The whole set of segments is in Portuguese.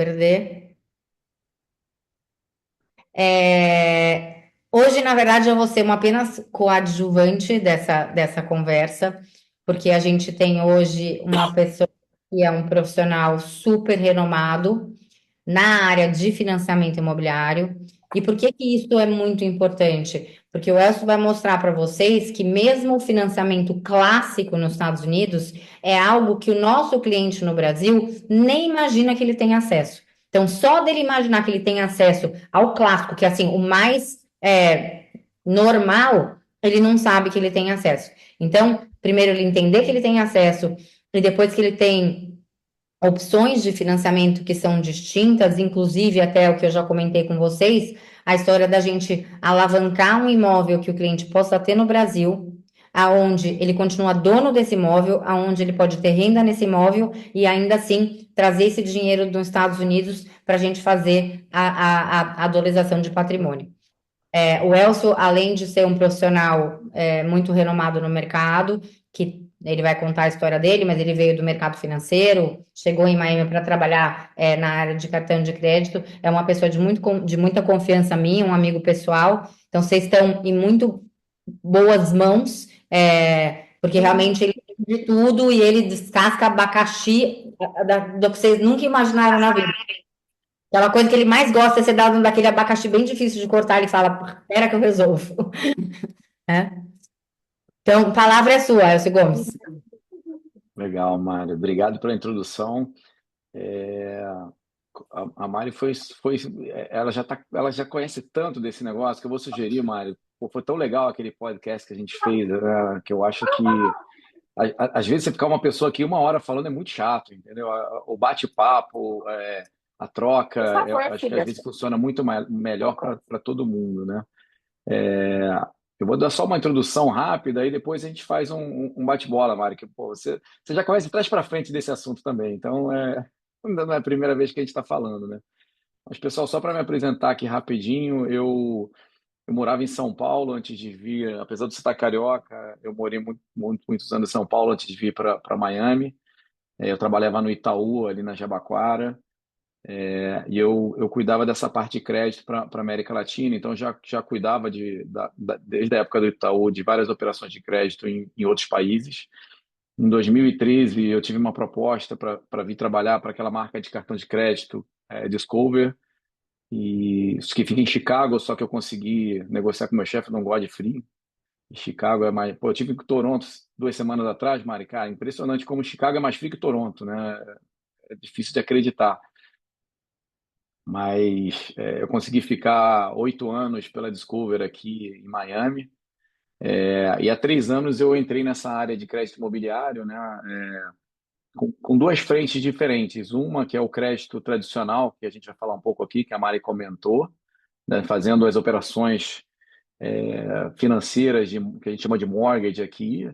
perder. Hoje, na verdade, eu vou ser uma apenas coadjuvante dessa conversa, porque a gente tem hoje uma pessoa que é um profissional super renomado na área de financiamento imobiliário. E por que que isso é muito importante? Porque o Elcio vai mostrar para vocês que mesmo o financiamento clássico nos Estados Unidos é algo que o nosso cliente no Brasil nem imagina que ele tem acesso. Então, só dele imaginar que ele tem acesso ao clássico, que é assim, o mais normal, ele não sabe que ele tem acesso. Então, primeiro ele entender que ele tem acesso, e depois que ele tem opções de financiamento que são distintas, inclusive até o que eu já comentei com vocês, a história da gente alavancar um imóvel que o cliente possa ter no Brasil, aonde ele continua dono desse imóvel, aonde ele pode ter renda nesse imóvel e ainda assim trazer esse dinheiro dos Estados Unidos para a gente fazer a dolarização de patrimônio. O Elcio, além de ser um profissional muito renomado no mercado, que ele vai contar a história dele, mas ele veio do mercado financeiro, chegou em Miami para trabalhar na área de cartão de crédito, é uma pessoa de muita confiança minha, um amigo pessoal, então vocês estão em muito boas mãos, porque realmente ele tem de tudo e ele descasca abacaxi do que vocês nunca imaginaram na vida. Aquela coisa que ele mais gosta é ser dado daquele abacaxi bem difícil de cortar, ele fala, espera que eu resolvo. Né? Então, a palavra é sua, Elcio Gomes. Legal, Mário. Obrigado pela introdução. É, a Mari ela já conhece tanto desse negócio que eu vou sugerir, Mário. Pô, foi tão legal aquele podcast que a gente fez, né, que eu acho que às vezes você ficar uma pessoa aqui 1 hora falando é muito chato, entendeu? O bate-papo, a troca, Por eu favor, acho que às filha. vezes funciona muito melhor para todo mundo, né? Eu vou dar só uma introdução rápida, aí depois a gente faz um bate-bola, Mário, que pô, você já conhece trás para frente desse assunto também, então ainda não é a primeira vez que a gente está falando, né? Mas, pessoal, só para me apresentar aqui rapidinho, eu morava em São Paulo antes de vir, apesar de estar carioca, eu morei muitos anos em São Paulo antes de vir para Miami. Eu trabalhava no Itaú, ali na Jabaquara, e eu cuidava dessa parte de crédito para a América Latina, então já cuidava desde a época do Itaú de várias operações de crédito em outros países. Em 2013, eu tive uma proposta para vir trabalhar para aquela marca de cartão de crédito, Discover, e isso que fica em Chicago, só que eu consegui negociar com meu chefe, eu não gosto de frio. E Chicago é mais. Pô, eu tive em Toronto 2 semanas atrás, Mari, cara, impressionante como Chicago é mais frio que Toronto, né? É difícil de acreditar. Mas eu consegui ficar 8 anos pela Discover aqui em Miami. E há 3 anos eu entrei nessa área de crédito imobiliário, né? Com duas frentes diferentes. Uma que é o crédito tradicional, que a gente vai falar um pouco aqui, que a Mari comentou, né? Fazendo as operações financeiras que a gente chama de mortgage aqui.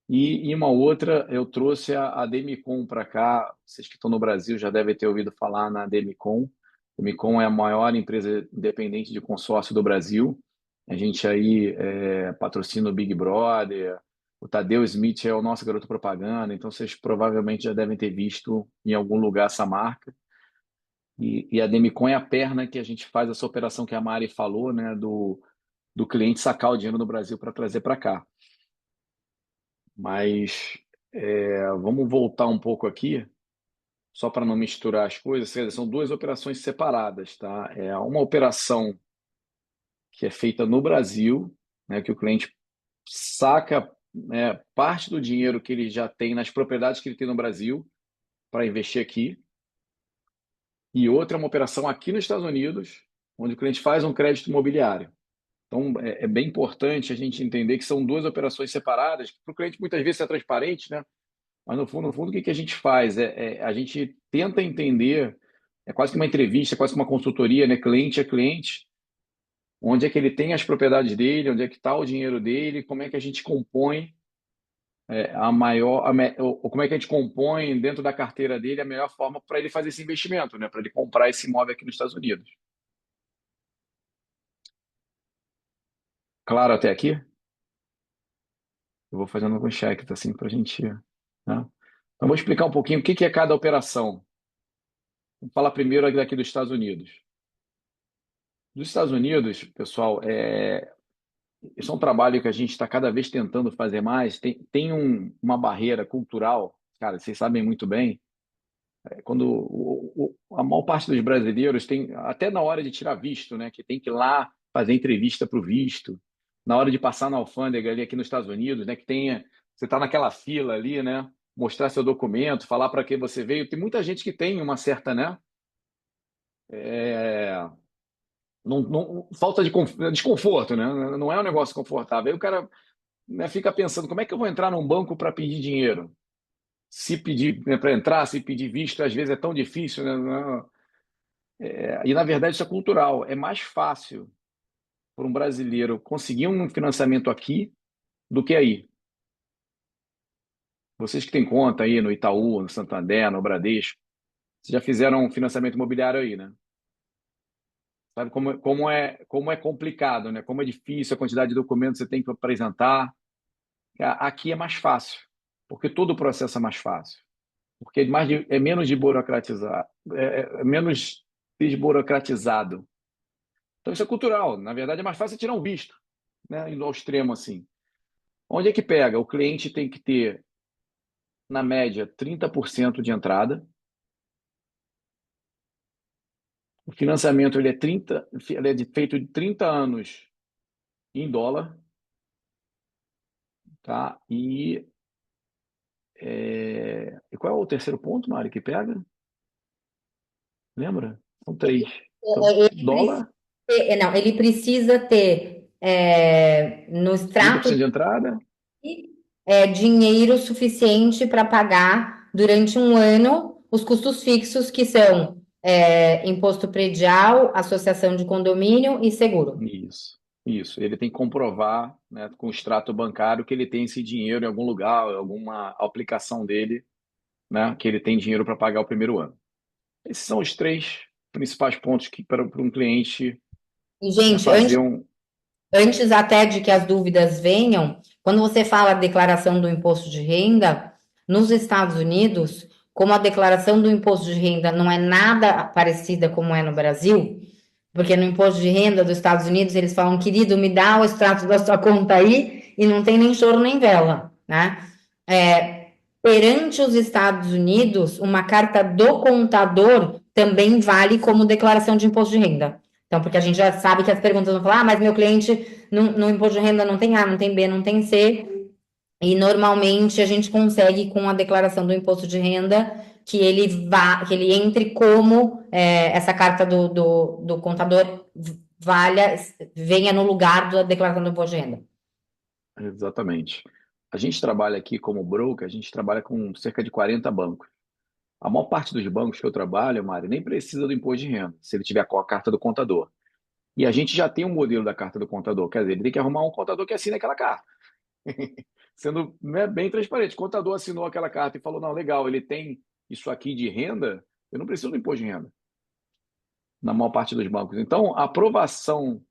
E uma outra, eu trouxe a Demicon para cá. Vocês que estão no Brasil já devem ter ouvido falar na Demicon. A Demicon é a maior empresa independente de consórcio do Brasil. A gente aí patrocina o Big Brother. O Tadeu Smith é o nosso garoto propaganda. Então vocês provavelmente já devem ter visto em algum lugar essa marca. E a Demicon é a perna que a gente faz essa operação que a Mari falou, né, do cliente sacar o dinheiro no Brasil para trazer para cá. Mas vamos voltar um pouco aqui, só para não misturar as coisas. Quer dizer, são duas operações separadas, tá? É uma operação que é feita no Brasil, né, que o cliente saca, né, parte do dinheiro que ele já tem nas propriedades que ele tem no Brasil para investir aqui. E outra é uma operação aqui nos Estados Unidos, onde o cliente faz um crédito imobiliário. Então, é bem importante a gente entender que são duas operações separadas, que para o cliente muitas vezes é transparente, né? Mas no fundo, o que que a gente faz? A gente tenta entender, é quase que uma entrevista, é quase que uma consultoria, né? Cliente a cliente, onde é que ele tem as propriedades dele, onde é que está o dinheiro dele, como é que a gente compõe ou como é que a gente compõe dentro da carteira dele a melhor forma para ele fazer esse investimento, né? Para ele comprar esse imóvel aqui nos Estados Unidos. Claro até aqui? Eu vou fazendo alguns cheques assim para a gente, né? Então, vou explicar um pouquinho o que que é cada operação. Vamos falar primeiro daqui dos Estados Unidos. Dos Estados Unidos, pessoal, isso é um trabalho que a gente está cada vez tentando fazer mais. Tem uma barreira cultural, cara, vocês sabem muito bem. Quando a maior parte dos brasileiros tem, até na hora de tirar visto, né, que tem que ir lá fazer entrevista para o visto, na hora de passar na alfândega ali aqui nos Estados Unidos, né, que tenha, você está naquela fila ali, né, mostrar seu documento, falar para que você veio. Tem muita gente que tem uma certa, né, é, falta de desconforto, né, não é um negócio confortável. Aí o cara, né, fica pensando, como é que eu vou entrar num banco para pedir dinheiro? Se pedir, né, para entrar, se pedir visto, às vezes é tão difícil, né? E, na verdade, isso é cultural. É mais fácil para um brasileiro conseguir um financiamento aqui do que aí. Vocês que têm conta aí no Itaú, no Santander, no Bradesco, vocês já fizeram um financiamento imobiliário aí, né? Sabe como é complicado, né? Como é difícil a quantidade de documentos que você tem que apresentar. Aqui é mais fácil, porque todo o processo é mais fácil. Porque é menos de burocratizar, é menos desburocratizado. Então, isso é cultural. Na verdade, é mais fácil tirar um visto, né? Indo ao extremo assim. Onde é que pega? O cliente tem que ter, na média, 30% de entrada. O financiamento ele é feito de 30 anos em dólar, tá? E qual é o terceiro ponto, Mari, que pega? Lembra? São três. Então, Ele precisa dólar, não, ele precisa ter no extrato 30% de entrada. dinheiro suficiente para pagar durante um ano os custos fixos, que são imposto predial, associação de condomínio e seguro. Isso, isso. Ele tem que comprovar, né, com o extrato bancário que ele tem esse dinheiro em algum lugar, em alguma aplicação dele, né, que ele tem dinheiro para pagar o primeiro ano. Esses são os três principais pontos que para um cliente, E, né, gente, fazer um. antes até de que as dúvidas venham, quando você fala declaração do imposto de renda, nos Estados Unidos, como a declaração do imposto de renda não é nada parecida como é no Brasil, porque no imposto de renda dos Estados Unidos eles falam, querido, me dá o extrato da sua conta aí, e não tem nem choro nem vela, né? Perante os Estados Unidos, uma carta do contador também vale como declaração de imposto de renda. Então, porque a gente já sabe que as perguntas vão falar, mas meu cliente no imposto de renda não tem A, não tem B, não tem C. E normalmente a gente consegue com a declaração do imposto de renda que ele entre como essa carta do contador valha, venha no lugar da declaração do imposto de renda. Exatamente. A gente trabalha aqui como broker, a gente trabalha com cerca de 40 bancos. A maior parte dos bancos que eu trabalho, Mário, nem precisa do imposto de renda, se ele tiver com a carta do contador. E a gente já tem um modelo da carta do contador, quer dizer, ele tem que arrumar um contador que assine aquela carta. Sendo, né, bem transparente. O contador assinou aquela carta e falou: não, legal, ele tem isso aqui de renda, eu não preciso do imposto de renda, na maior parte dos bancos. Então, a aprovação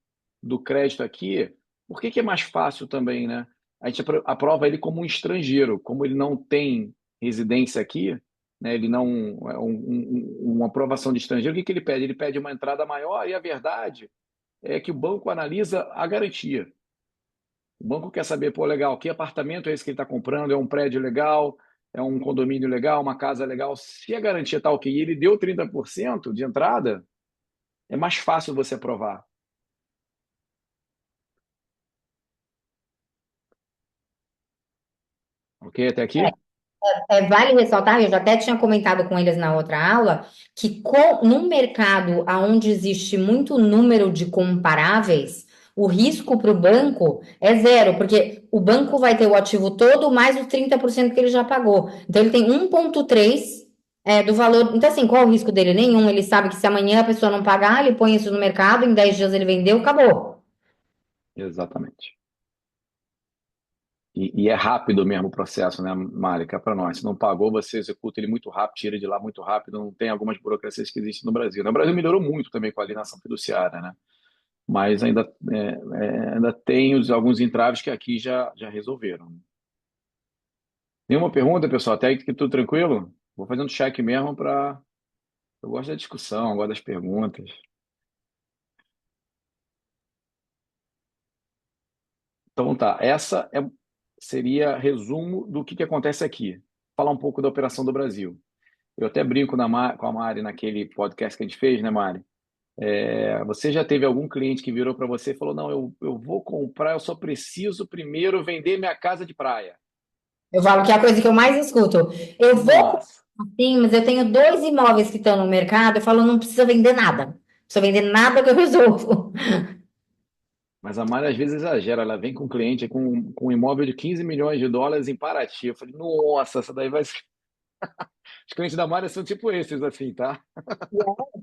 do crédito aqui, por que é mais fácil também, né? A gente aprova ele como um estrangeiro, como ele não tem residência aqui, né? Ele não é uma aprovação de estrangeiro. O que ele pede? Ele pede uma entrada maior e a verdade é que o banco analisa a garantia. O banco quer saber, pô, legal, que apartamento é esse que ele está comprando? É um prédio legal? É um condomínio legal? Uma casa legal? Se a garantia está ok e ele deu 30% de entrada, é mais fácil você aprovar. Ok até aqui? Vale ressaltar, eu já até tinha comentado com eles na outra aula, que no mercado onde existe muito número de comparáveis, o risco para o banco é zero, porque o banco vai ter o ativo todo mais os 30% que ele já pagou. Então, ele tem 1,3 do valor. Então, assim, qual é o risco dele? Nenhum. Ele sabe que se amanhã a pessoa não pagar, ele põe isso no mercado, em 10 dias ele vendeu, acabou. Exatamente. E é rápido mesmo o processo, né, Márica, para nós. Se não pagou, você executa ele muito rápido, tira de lá muito rápido. Não tem algumas burocracias que existem no Brasil. No Brasil melhorou muito também com a alienação fiduciária, né? Mas ainda tem alguns entraves que aqui já resolveram. Nenhuma pergunta, pessoal? Até aí que tudo tranquilo? Vou fazendo check mesmo para Eu gosto da discussão, eu gosto das perguntas. Então tá, seria resumo do que acontece aqui. Falar um pouco da operação do Brasil. Eu até brinco com a Mari naquele podcast que a gente fez, né, Mari? Você já teve algum cliente que virou para você e falou: Não, eu vou comprar, eu só preciso primeiro vender minha casa de praia. Eu falo que é a coisa que eu mais escuto. Eu vou Nossa, sim, mas eu tenho dois imóveis que estão no mercado. Eu falo, não precisa vender nada. Não precisa vender nada que eu resolvo. mas a Mari às vezes exagera. Ela vem com um cliente com um imóvel de 15 milhões de dólares em Paraty. Eu falei: Nossa, essa daí vai ser. Os clientes da Mari são tipo esses, assim, tá?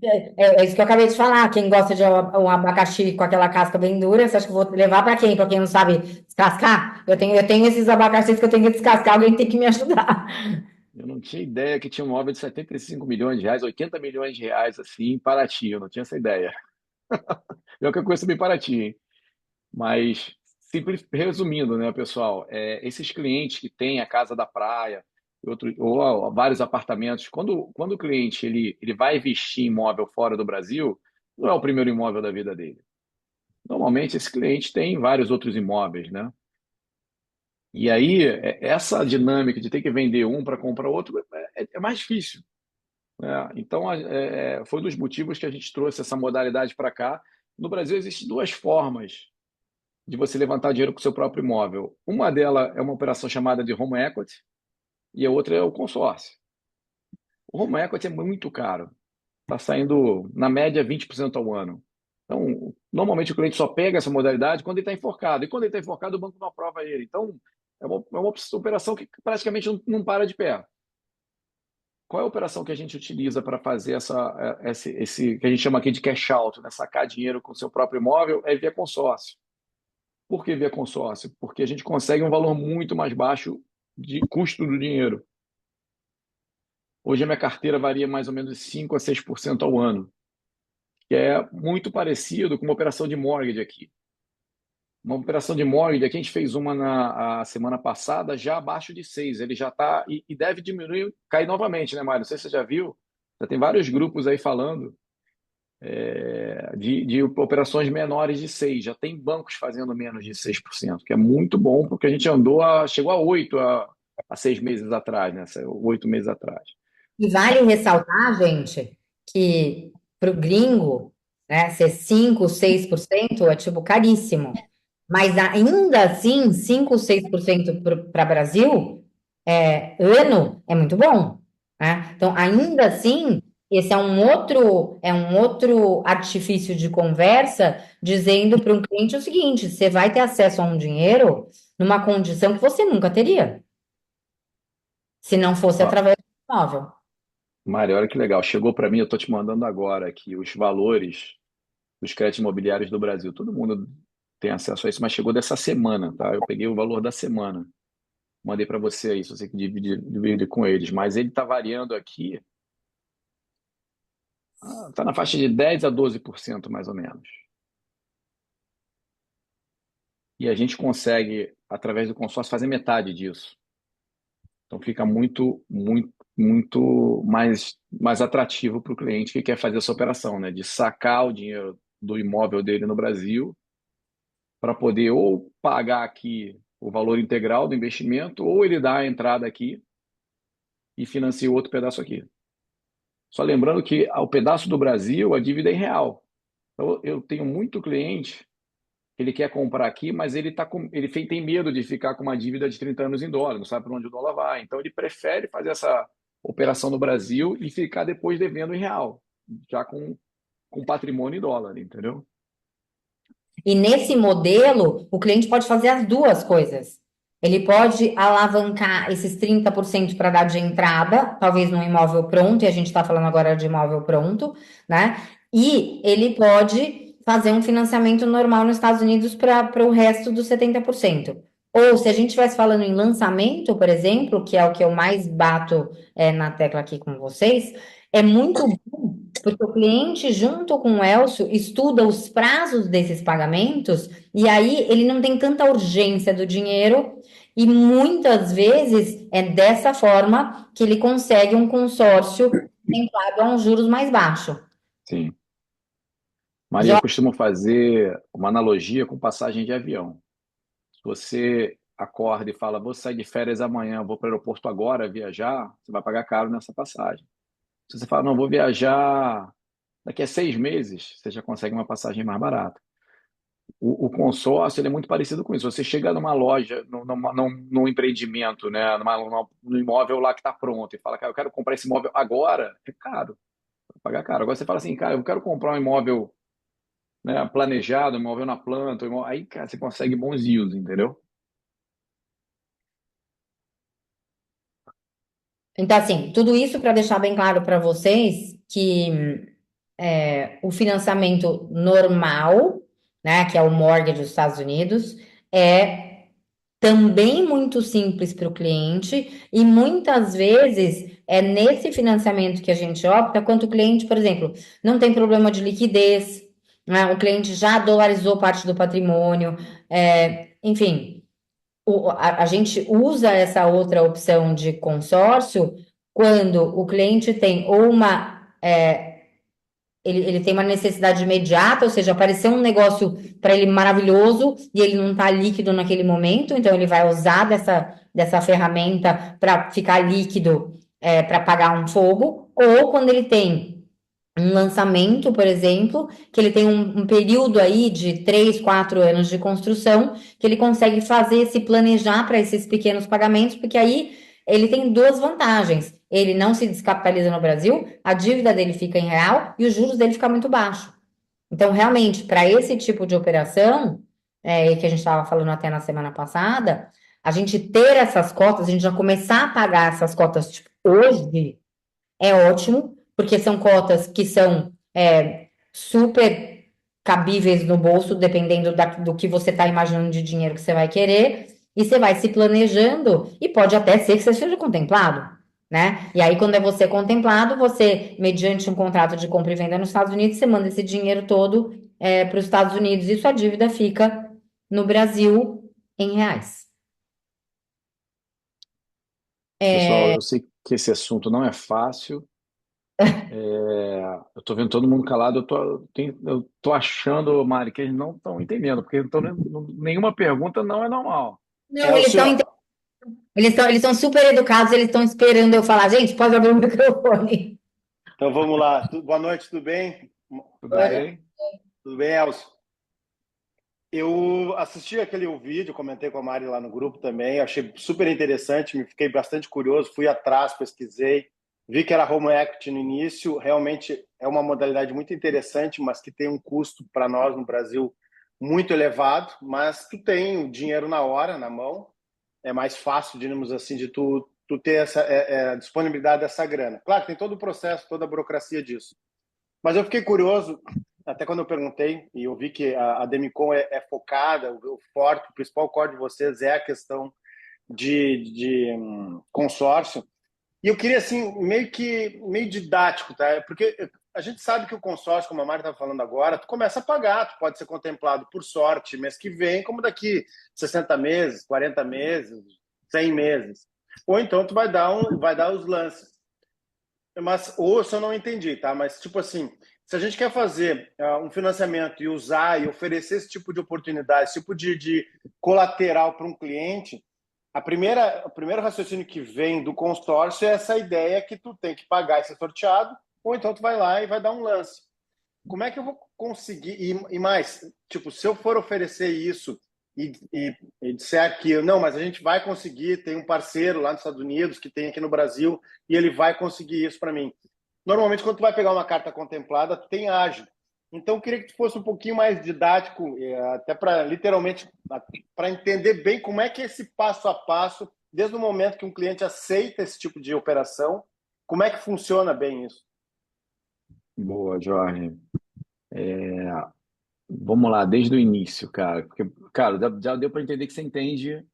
É isso que eu acabei de falar. Quem gosta de um abacaxi com aquela casca bem dura, você acha que eu vou levar para quem? Para quem não sabe descascar? Eu tenho esses abacaxis que eu tenho que descascar, alguém tem que me ajudar. Eu não tinha ideia que tinha um imóvel de 75 milhões de reais, 80 milhões de reais, assim, em Paraty. Eu não tinha essa ideia. Eu que eu conheço bem Paraty, hein? Mas, resumindo, né, pessoal, esses clientes que têm a casa da praia, ou vários apartamentos, quando o cliente ele vai investir em imóvel fora do Brasil, não é o primeiro imóvel da vida dele. Normalmente, esse cliente tem vários outros imóveis, né? E aí, essa dinâmica de ter que vender um para comprar outro é mais difícil, né? Então, foi um dos motivos que a gente trouxe essa modalidade para cá. No Brasil, existem duas formas de você levantar dinheiro com o seu próprio imóvel. Uma delas é uma operação chamada de home equity e a outra é o consórcio. O home equity é muito caro, está saindo na média 20% ao ano. Então, normalmente o cliente só pega essa modalidade quando ele está enforcado. E quando ele está enforcado, o banco não aprova ele. Então, é uma operação que praticamente não para de pé. Qual é a operação que a gente utiliza para fazer esse que a gente chama aqui de cash out, né? Sacar dinheiro com o seu próprio imóvel? É via consórcio. Por que via consórcio? Porque a gente consegue um valor muito mais baixo de custo do dinheiro. Hoje a minha carteira varia mais ou menos de 5 a 6% ao ano, que é muito parecido com uma operação de mortgage aqui. Uma operação de mortgage, aqui a gente fez uma a semana passada já abaixo de 6. Ele já está e deve diminuir, cair novamente, né, Mário? Não sei se você já viu. Já tem vários grupos aí falando de operações menores de 6. Já tem bancos fazendo menos de 6%, que é muito bom, porque a gente chegou a 8 há 6 meses atrás, né? 8 meses atrás. E vale ressaltar, gente, que para o gringo, né, ser 5, 6% é tipo caríssimo. Mas ainda assim, 5, 6% para Brasil, ano, é muito bom, né? Então, ainda assim, esse é um outro artifício de conversa dizendo para um cliente o seguinte: você vai ter acesso a um dinheiro numa condição que você nunca teria, se não fosse Ó, através do imóvel. Mário, olha que legal. Chegou para mim, eu estou te mandando agora aqui os valores dos créditos imobiliários do Brasil. Todo mundo tem acesso a isso, mas chegou dessa semana, tá? Eu peguei o valor da semana. Mandei para você aí, se você divide com eles. Mas ele está variando aqui, está na faixa de 10 a 12% mais ou menos. E a gente consegue, através do consórcio, fazer metade disso. Então fica muito, muito, muito mais atrativo para o cliente que quer fazer essa operação, né? De sacar o dinheiro do imóvel dele no Brasil para poder ou pagar aqui o valor integral do investimento, ou ele dá a entrada aqui e financia o outro pedaço aqui. Só lembrando que o pedaço do Brasil, a dívida é em real. Então, eu tenho muito cliente que ele quer comprar aqui, mas ele tem medo de ficar com uma dívida de 30 anos em dólar, não sabe para onde o dólar vai. Então, ele prefere fazer essa operação no Brasil e ficar depois devendo em real, já com patrimônio em dólar, entendeu? E nesse modelo, o cliente pode fazer as duas coisas. Ele pode alavancar esses 30% para dar de entrada, talvez num imóvel pronto, e a gente está falando agora de imóvel pronto, né? E ele pode fazer um financiamento normal nos Estados Unidos para o resto dos 70%. Ou se a gente estivesse falando em lançamento, por exemplo, que é o que eu mais bato na tecla aqui com vocês, é muito bom, porque o cliente, junto com o Elcio, estuda os prazos desses pagamentos e aí ele não tem tanta urgência do dinheiro e muitas vezes é dessa forma que ele consegue um consórcio contemplado a um juros mais baixo. Sim. Maria, eu Já costumo fazer uma analogia com passagem de avião. Se você acorda e fala, vou sair de férias amanhã, vou para o aeroporto agora viajar, você vai pagar caro nessa passagem. Se você fala, não, vou viajar daqui a 6 meses, você já consegue uma passagem mais barata. O consórcio ele é muito parecido com isso. Você chega numa loja, num empreendimento, né, num imóvel lá que está pronto e fala, cara, eu quero comprar esse imóvel agora, é caro, vai pagar caro. Agora você fala assim, cara, eu quero comprar um imóvel, né, planejado, um imóvel na planta, aí, cara, você consegue bons yields, entendeu? Então, assim, tudo isso para deixar bem claro para vocês que o financiamento normal, né, que é o mortgage dos Estados Unidos, é também muito simples para o cliente e muitas vezes é nesse financiamento que a gente opta quando o cliente, por exemplo, não tem problema de liquidez, né, o cliente já dolarizou parte do patrimônio, enfim a gente usa essa outra opção de consórcio quando o cliente tem ou ele tem uma necessidade imediata, ou seja, apareceu um negócio para ele maravilhoso e ele não está líquido naquele momento, então ele vai usar dessa ferramenta para ficar líquido, para pagar um fogo, ou quando ele tem um lançamento, por exemplo, que ele tem um período aí de 3, 4 anos de construção, que ele consegue fazer se planejar para esses pequenos pagamentos, porque aí ele tem duas vantagens. Ele não se descapitaliza no Brasil, a dívida dele fica em real e os juros dele fica muito baixo. Então, realmente, para esse tipo de operação, que a gente estava falando até na semana passada, a gente ter essas cotas, a gente já começar a pagar essas cotas tipo, hoje, é ótimo, porque são cotas que são super cabíveis no bolso, dependendo do que você está imaginando de dinheiro que você vai querer, e você vai se planejando, e pode até ser que você seja contemplado, né? E aí, quando é você contemplado, você, mediante um contrato de compra e venda nos Estados Unidos, você manda esse dinheiro todo para os Estados Unidos e sua dívida fica no Brasil em reais. Pessoal, eu sei que esse assunto não é fácil. Eu tô vendo todo mundo calado. Eu tô achando, Mari, que eles não estão entendendo, porque nenhuma pergunta não é normal. Não, Elcio, eles estão super educados, eles estão esperando eu falar, gente, pode abrir o microfone. então vamos lá. Boa noite, tudo bem? Tudo bem? Tudo bem, Elcio? Eu assisti aquele vídeo, comentei com a Mari lá no grupo também, achei super interessante, me fiquei bastante curioso, fui atrás, pesquisei, vi que era home equity no início, realmente é uma modalidade muito interessante, mas que tem um custo para nós no Brasil muito elevado, mas tu tem o dinheiro na hora, na mão, é mais fácil, digamos assim, de tu ter essa disponibilidade dessa grana. Claro, tem todo o processo, toda a burocracia disso. Mas eu fiquei curioso, até quando eu perguntei, e eu vi que a Demicon é focada, o forte, o principal core de vocês é a questão de consórcio. E eu queria, assim, meio didático, tá? Porque a gente sabe que o consórcio, como a Mari estava falando agora, tu começa a pagar, tu pode ser contemplado por sorte mês que vem, como daqui 60 meses, 40 meses, 100 meses. Ou então tu vai dar os lances. Mas, ou se eu não entendi, tá? Mas, tipo assim, se a gente quer fazer um financiamento e usar e oferecer esse tipo de oportunidade, esse tipo de colateral para um cliente, o primeiro raciocínio que vem do consórcio é essa ideia que tu tem que pagar e ser sorteado, ou então tu vai lá e vai dar um lance. Como é que eu vou conseguir? E mais, tipo, se eu for oferecer isso e disser que não, mas a gente vai conseguir, tem um parceiro lá nos Estados Unidos que tem aqui no Brasil e ele vai conseguir isso para mim. Normalmente, quando tu vai pegar uma carta contemplada, tu tem ágio. Então, eu queria que tu fosse um pouquinho mais didático, até para literalmente para entender bem como é que é esse passo a passo, desde o momento que um cliente aceita esse tipo de operação, como é que funciona bem isso? Boa, Jorge. Vamos lá, desde o início, cara. Porque, cara, já deu para entender que você entende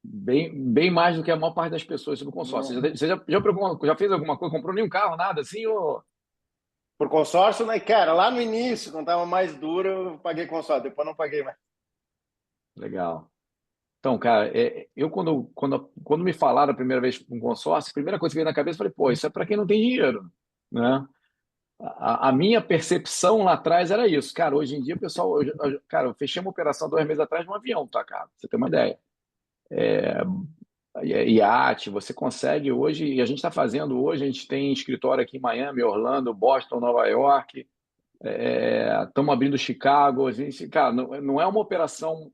bem mais do que a maior parte das pessoas sobre consórcio. Você já fez alguma coisa, comprou nenhum carro, nada assim? Ou... Por consórcio, né? Cara, lá no início, quando estava mais duro, eu paguei consórcio, depois não paguei mais. Legal. Então, cara, eu quando me falaram a primeira vez com consórcio, a primeira coisa que veio na cabeça, eu falei, pô, isso é para quem não tem dinheiro, né? A minha percepção lá atrás era isso. Cara, hoje em dia, o pessoal. Cara, eu fechei uma operação 2 meses atrás de um avião, tá, cara? Pra você ter uma ideia. Iate, você consegue hoje, e a gente está fazendo hoje, a gente tem escritório aqui em Miami, Orlando, Boston, Nova York, estamos abrindo Chicago. A gente, cara, não é uma operação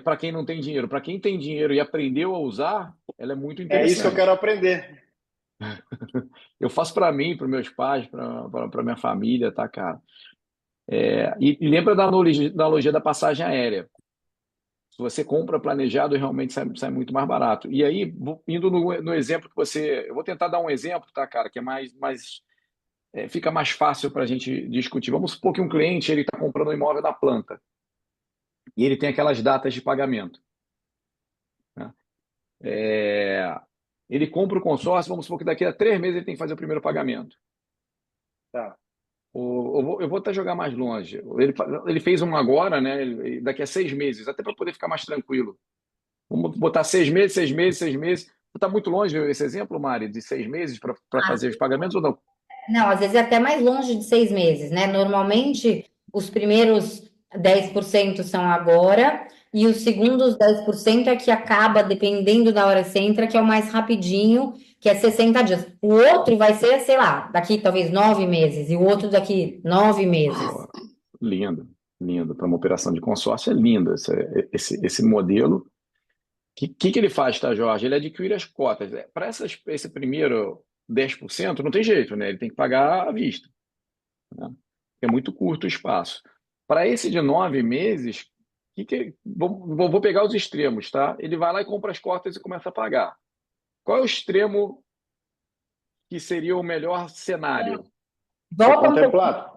para quem não tem dinheiro. Para quem tem dinheiro e aprendeu a usar, ela é muito É isso que eu quero interessante. aprender. Eu faço para mim, para meus pais, para minha família, tá, cara? E lembra da analogia da passagem aérea. Se você compra planejado, realmente sai muito mais barato. E aí, indo no exemplo que você. Eu vou tentar dar um exemplo, tá, cara, que é fica mais fácil para a gente discutir. Vamos supor que um cliente ele está comprando um imóvel da planta e ele tem aquelas datas de pagamento, né? Ele compra o consórcio, vamos supor que daqui a 3 meses ele tem que fazer o primeiro pagamento. Tá. Eu vou até jogar mais longe. Ele fez um agora, né? Daqui a 6 meses, até para poder ficar mais tranquilo. Vamos botar 6 meses, 6 meses, 6 meses. Está muito longe esse exemplo, Mari, de 6 meses para Ah, fazer os pagamentos ou não? não, às vezes é até mais longe de 6 meses, né? Normalmente, os primeiros 10% são agora, e os segundos 10% é que acaba, dependendo da hora que você entra, que é o mais rapidinho, que é 60 dias. O outro vai ser, sei lá, daqui talvez 9 meses, e o outro daqui 9 meses. Pô, lindo, lindo. Para uma operação de consórcio é lindo esse modelo. O que ele faz, tá, Jorge? Ele adquire as cotas. Para esse primeiro 10%, não tem jeito, né? Ele tem que pagar à vista, né? É muito curto o espaço. Para esse de 9 meses, vou pegar os extremos, tá? Ele vai lá e compra as cotas e começa a pagar. Qual é o extremo que seria o melhor cenário? Ser Volta um pouquinho, contemplado.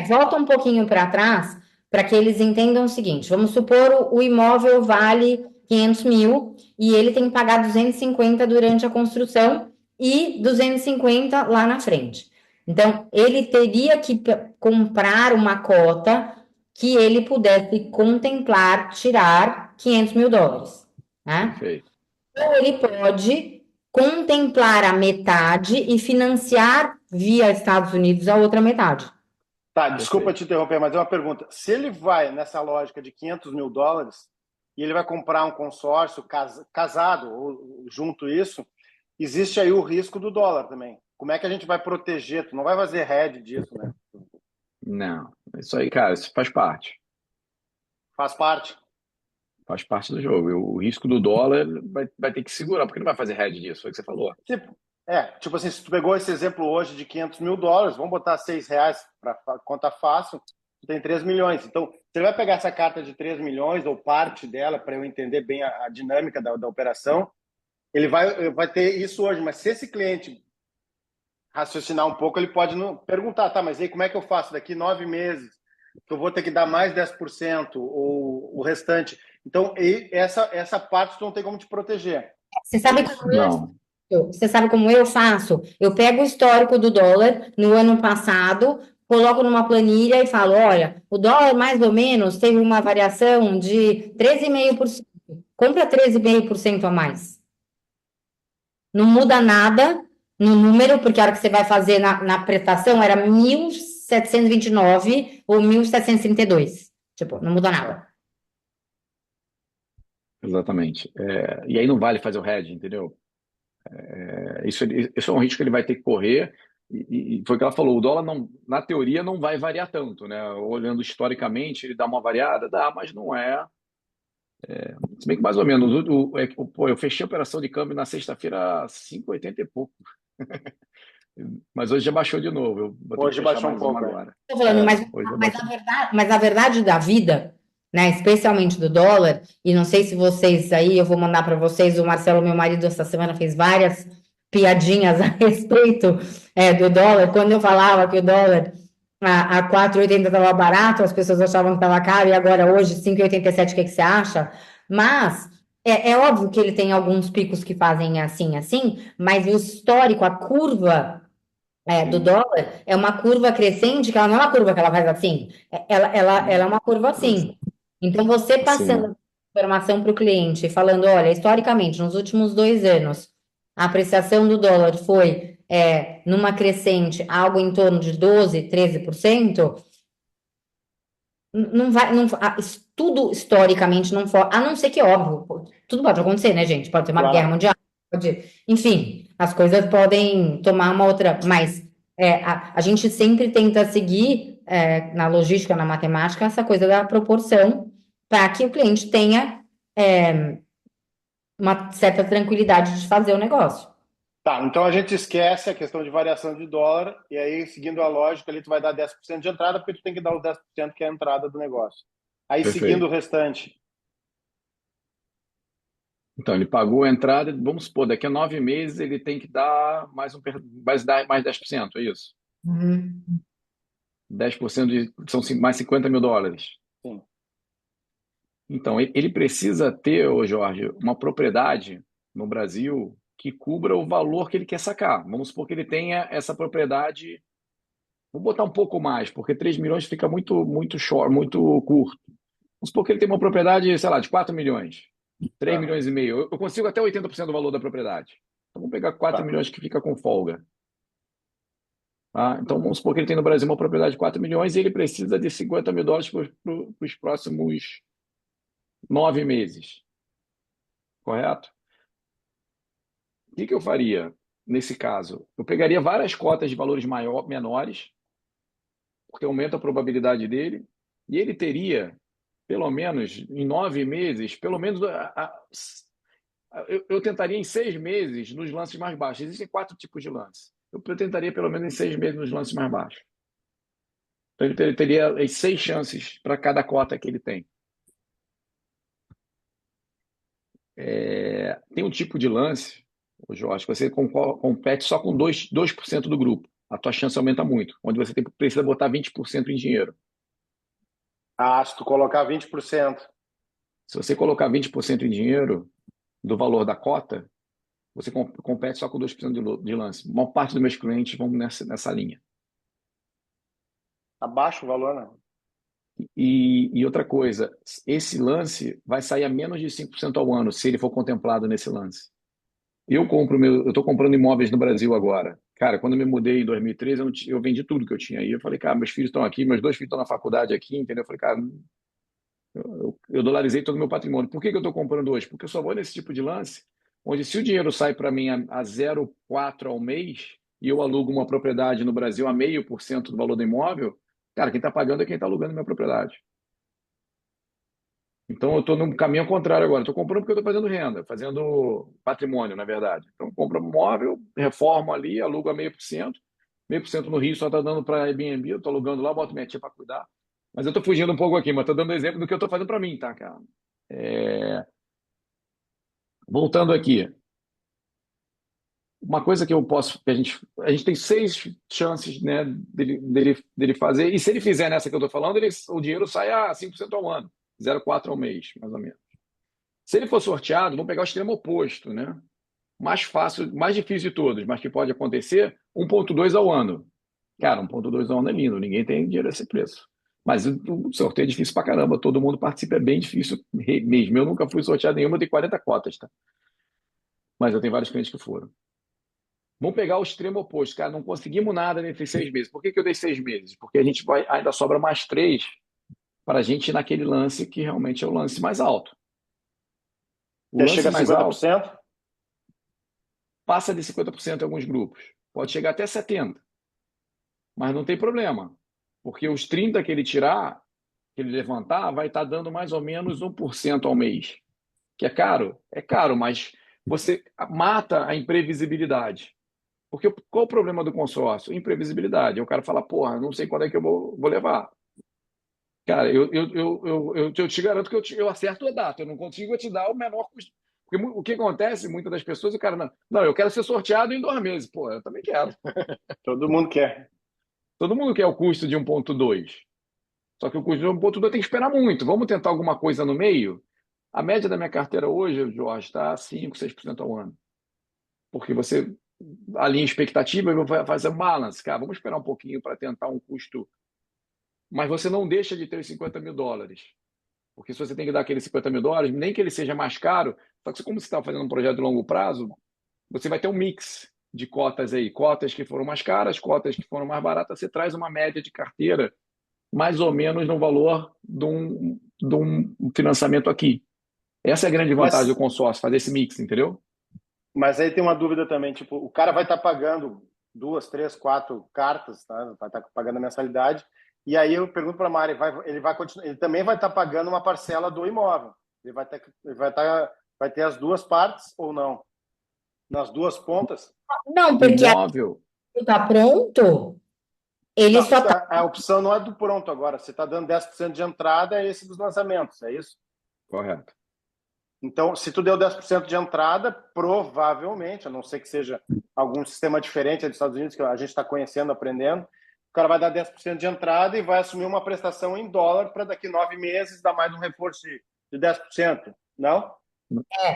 volta um pouquinho para trás, para que eles entendam o seguinte: vamos supor o imóvel vale 500 mil e ele tem que pagar 250 durante a construção e 250 lá na frente. Então, ele teria que comprar uma cota que ele pudesse contemplar tirar 500 mil dólares, né? Perfeito. Ou ele pode contemplar a metade e financiar via Estados Unidos a outra metade. Tá, desculpa Perfeito. te interromper, mas é uma pergunta. Se ele vai nessa lógica de 500 mil dólares e ele vai comprar um consórcio casado ou junto isso, existe aí o risco do dólar também. Como é que a gente vai proteger? Tu não vai fazer hedge disso, né? Não, isso aí, cara, isso faz parte. Faz parte. Faz parte do jogo. O risco do dólar vai ter que segurar, porque não vai fazer hedge disso, foi o que você falou. Tipo assim, se tu pegou esse exemplo hoje de 500 mil dólares, vamos botar R$ 6 para conta fácil, tu tem 3 milhões. Então, você vai pegar essa carta de 3 milhões ou parte dela, para eu entender bem a dinâmica da operação, ele vai ter isso hoje. Mas se esse cliente raciocinar um pouco, ele pode perguntar, tá, mas aí como é que eu faço daqui 9 meses? Que eu vou ter que dar mais 10% ou o restante. Então, essa parte tu não tem como te proteger. Você É sabe isso? como Não, você sabe como eu faço? Eu pego o histórico do dólar no ano passado, coloco numa planilha e falo: olha, o dólar mais ou menos teve uma variação de 13,5%. Compra 13,5% a mais. Não muda nada no número, porque a hora que você vai fazer na prestação era 1.729 ou 1.732. Tipo, não muda nada. exatamente. E aí não vale fazer o hedge, entendeu? Isso é um risco que ele vai ter que correr. E foi o que ela falou, o dólar não, na teoria não vai variar tanto, né? Olhando historicamente, ele dá uma variada, dá, mas não é. Se bem que mais ou menos, pô, eu fechei a operação de câmbio na sexta-feira a 5,80 e pouco, mas hoje já baixou de novo. Eu vou ter que Hoje fechar baixou um mais uma pouco, é. agora. Tô falando, Hoje já mas baixou. a verdade da vida, né, especialmente do dólar, e não sei se vocês aí, eu vou mandar para vocês, o Marcelo, meu marido, essa semana fez várias piadinhas a respeito do dólar. Quando eu falava que o dólar a 4,80 estava barato, as pessoas achavam que estava caro, e agora hoje 5,87, o que que você acha? Mas é óbvio que ele tem alguns picos que fazem assim, assim, mas o histórico, a curva do Sim, dólar é uma curva crescente, que ela não é uma curva que ela faz assim, ela é uma curva eu- assim. Então, você assim, né? passando informação para o cliente, falando, olha, historicamente, nos últimos 2 anos, a apreciação do dólar foi numa crescente, algo em torno de 12, 13%. Não vai, não, tudo historicamente não for, a não ser que, óbvio, tudo pode acontecer, né, gente? Pode ter uma guerra Claro. mundial, enfim, as coisas podem tomar uma outra, mas a gente sempre tenta seguir na logística, na matemática, essa coisa da proporção para que o cliente tenha uma certa tranquilidade de fazer o negócio. Tá, então a gente esquece a questão de variação de dólar, e aí, seguindo a lógica, ali tu vai dar 10% de entrada, porque tu tem que dar os 10% que é a entrada do negócio. Aí, seguindo o Perfeito. restante. Então, ele pagou a entrada, vamos supor, daqui a 9 meses ele tem que dar mais 10%, é isso? Uhum. 10% são mais US$ 50.000. Sim. Então, ele precisa ter, ô Jorge, uma propriedade no Brasil que cubra o valor que ele quer sacar. Vamos supor que ele tenha essa propriedade, vou botar um pouco mais, porque 3 milhões fica muito short, muito curto. Vamos supor que ele tem uma propriedade, sei lá, de 4 milhões, três Tá, milhões e meio. Eu consigo até 80% do valor da propriedade. Então, vamos pegar 4 tá. milhões que fica com folga. Tá? Então, vamos supor que ele tem no Brasil uma propriedade de 4 milhões e ele precisa de US$ 50.000 para os próximos 9 meses. Correto? O que eu faria nesse caso? Eu pegaria várias cotas de valores menores, porque aumenta a probabilidade dele, e ele teria, pelo menos em 9 meses, pelo menos eu tentaria em 6 meses nos lances mais baixos. Existem 4 tipos de lance. Eu tentaria pelo menos em 6 meses nos lances mais baixos. Então ele teria as 6 chances para cada cota que ele tem. Tem um tipo de lance, Jorge, que você compete só com 2% do grupo. A tua chance aumenta muito, onde você precisa botar 20% em dinheiro. Ah, se tu colocar 20%. Se você colocar 20% em dinheiro do valor da cota, você compete só com 2% de lance. A maior parte dos meus clientes vão nessa linha. Abaixa o valor, né? E outra coisa, esse lance vai sair a menos de 5% ao ano, se ele for contemplado nesse lance. Eu estou comprando imóveis no Brasil agora. Cara, quando eu me mudei em 2013, eu vendi tudo que eu tinha aí. Eu falei, cara, meus filhos estão aqui, meus 2 filhos estão na faculdade aqui, entendeu? Eu falei, cara, eu dolarizei todo o meu patrimônio. Por que eu estou comprando hoje? Porque eu só vou nesse tipo de lance, onde se o dinheiro sai para mim a 0,4 ao mês e eu alugo uma propriedade no Brasil a 0,5% do valor do imóvel, cara, quem está pagando é quem está alugando a minha propriedade. Então, eu estou no caminho ao contrário agora. Estou comprando porque eu estou fazendo renda, fazendo patrimônio, na verdade. Então, compro um imóvel, reformo ali, alugo a 0,5%. 0,5% no Rio só está dando para Airbnb, eu estou alugando lá, boto minha tia para cuidar. Mas eu estou fugindo um pouco aqui, mas estou dando exemplo do que eu estou fazendo para mim, tá, cara? Voltando aqui, uma coisa que eu posso, que a gente tem 6 chances, né, dele fazer, e se ele fizer nessa que eu estou falando, o dinheiro sai a 5% ao ano, 0,4 ao mês, mais ou menos. Se ele for sorteado, vamos pegar o extremo oposto, né? Mais fácil, mais difícil de todos, mas que pode acontecer, 1,2 ao ano. Cara, 1,2 ao ano é lindo, ninguém tem dinheiro a esse preço. Mas o sorteio é difícil pra caramba, todo mundo participa, é bem difícil mesmo. Eu nunca fui sorteado nenhuma, eu tenho 40 cotas, tá? Mas eu tenho vários clientes que foram. Vamos pegar o extremo oposto, cara, não conseguimos nada nesses 6 meses. Por que eu dei 6 meses? Porque a gente ainda sobra mais 3 para a gente ir naquele lance que realmente é o lance mais alto. O Quer lance chegar a mais alto 50%? passa de 50% em alguns grupos. Pode chegar até 70%, mas não tem problema, porque os 30% que ele tirar, que ele levantar, vai estar dando mais ou menos 1% ao mês. Que é caro, mas você mata a imprevisibilidade. Porque qual o problema do consórcio? Imprevisibilidade. O cara fala, porra, não sei quando é que eu vou levar. Cara, eu te garanto que eu acerto a data, eu não consigo te dar o menor custo. Porque o que acontece, muitas das pessoas, o cara, não, eu quero ser sorteado em 2 meses. Pô, eu também quero. Todo mundo quer. Todo mundo quer o custo de 1,2. Só que o custo de 1,2 tem que esperar muito. Vamos tentar alguma coisa no meio? A média da minha carteira hoje, Jorge, está 5, 6% ao ano. Porque você alinha expectativa e vai fazer um balance. Cara, vamos esperar um pouquinho para tentar um custo. Mas você não deixa de ter os US$ 50.000. Porque se você tem que dar aqueles US$ 50.000, nem que ele seja mais caro, só que como você está fazendo um projeto de longo prazo, você vai ter um mix de cotas aí, cotas que foram mais caras, cotas que foram mais baratas, você traz uma média de carteira mais ou menos no valor de um financiamento aqui. Essa é a grande vantagem do Mas, consórcio, fazer esse mix, entendeu? mas aí tem uma dúvida também, tipo, o cara vai estar pagando duas, três, quatro cartas, tá? Vai estar pagando a mensalidade. E aí eu pergunto para a Mari, ele vai continuar, ele também vai estar pagando uma parcela do imóvel. Vai ter as duas partes ou não? Nas duas pontas? Não, porque Imóvel, está pronto, ele Não, só está. a opção não é do pronto agora. Você está dando 10% de entrada, é esse dos lançamentos, é isso? correto. Então, se tu deu 10% de entrada, provavelmente, a não ser que seja algum sistema diferente dos Estados Unidos, que a gente está conhecendo, aprendendo, o cara vai dar 10% de entrada e vai assumir uma prestação em dólar para daqui 9 meses dar mais um reforço de 10%. Não?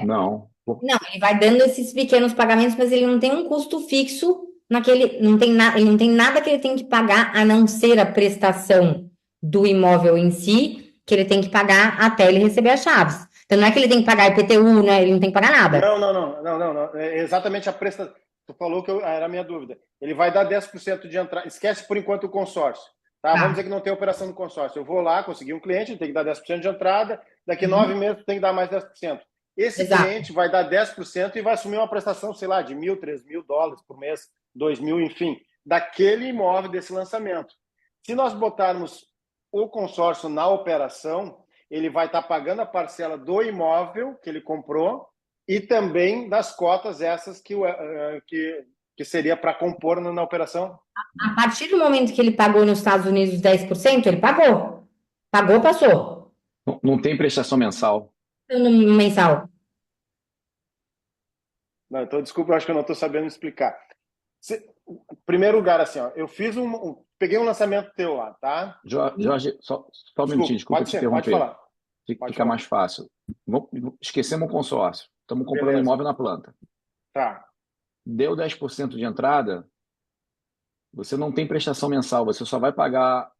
Não. Não, ele vai dando esses pequenos pagamentos, mas ele não tem um custo fixo naquele, ele não tem nada que ele tem que pagar a não ser a prestação do imóvel em si, que ele tem que pagar até ele receber as chaves. Então não é que ele tem que pagar IPTU, né? Ele não tem que pagar nada. Não. É exatamente a prestação. Tu falou que era a minha dúvida. Ele vai dar 10% de entrada. Esquece por enquanto o consórcio. Tá? Vamos Tá. dizer que não tem operação do consórcio. Eu vou lá, conseguir um cliente, tem que dar 10% de entrada. Daqui Uhum. 9 meses, tem que dar mais 10%. Esse Exato. cliente vai dar 10% e vai assumir uma prestação, sei lá, de $1.000, $3.000 por mês, 2.000, enfim, daquele imóvel desse lançamento. Se nós botarmos o consórcio na operação, ele vai estar pagando a parcela do imóvel que ele comprou e também das cotas essas que seria para compor na operação. A partir do momento que ele pagou nos Estados Unidos 10%, ele pagou. Pagou, passou. Não tem prestação mensal. No mensal. Não, então, desculpa, eu acho que eu não estou sabendo explicar. Primeiro lugar, assim, ó, eu fiz peguei um lançamento teu lá, tá? Jorge, só um minutinho, desculpa Pode te ser, pode interromper. falar. Pode Fica falar. mais fácil. Esquecemos o consórcio. Estamos comprando Beleza. imóvel na planta. Tá. Deu 10% de entrada, você não tem prestação mensal, você só vai pagar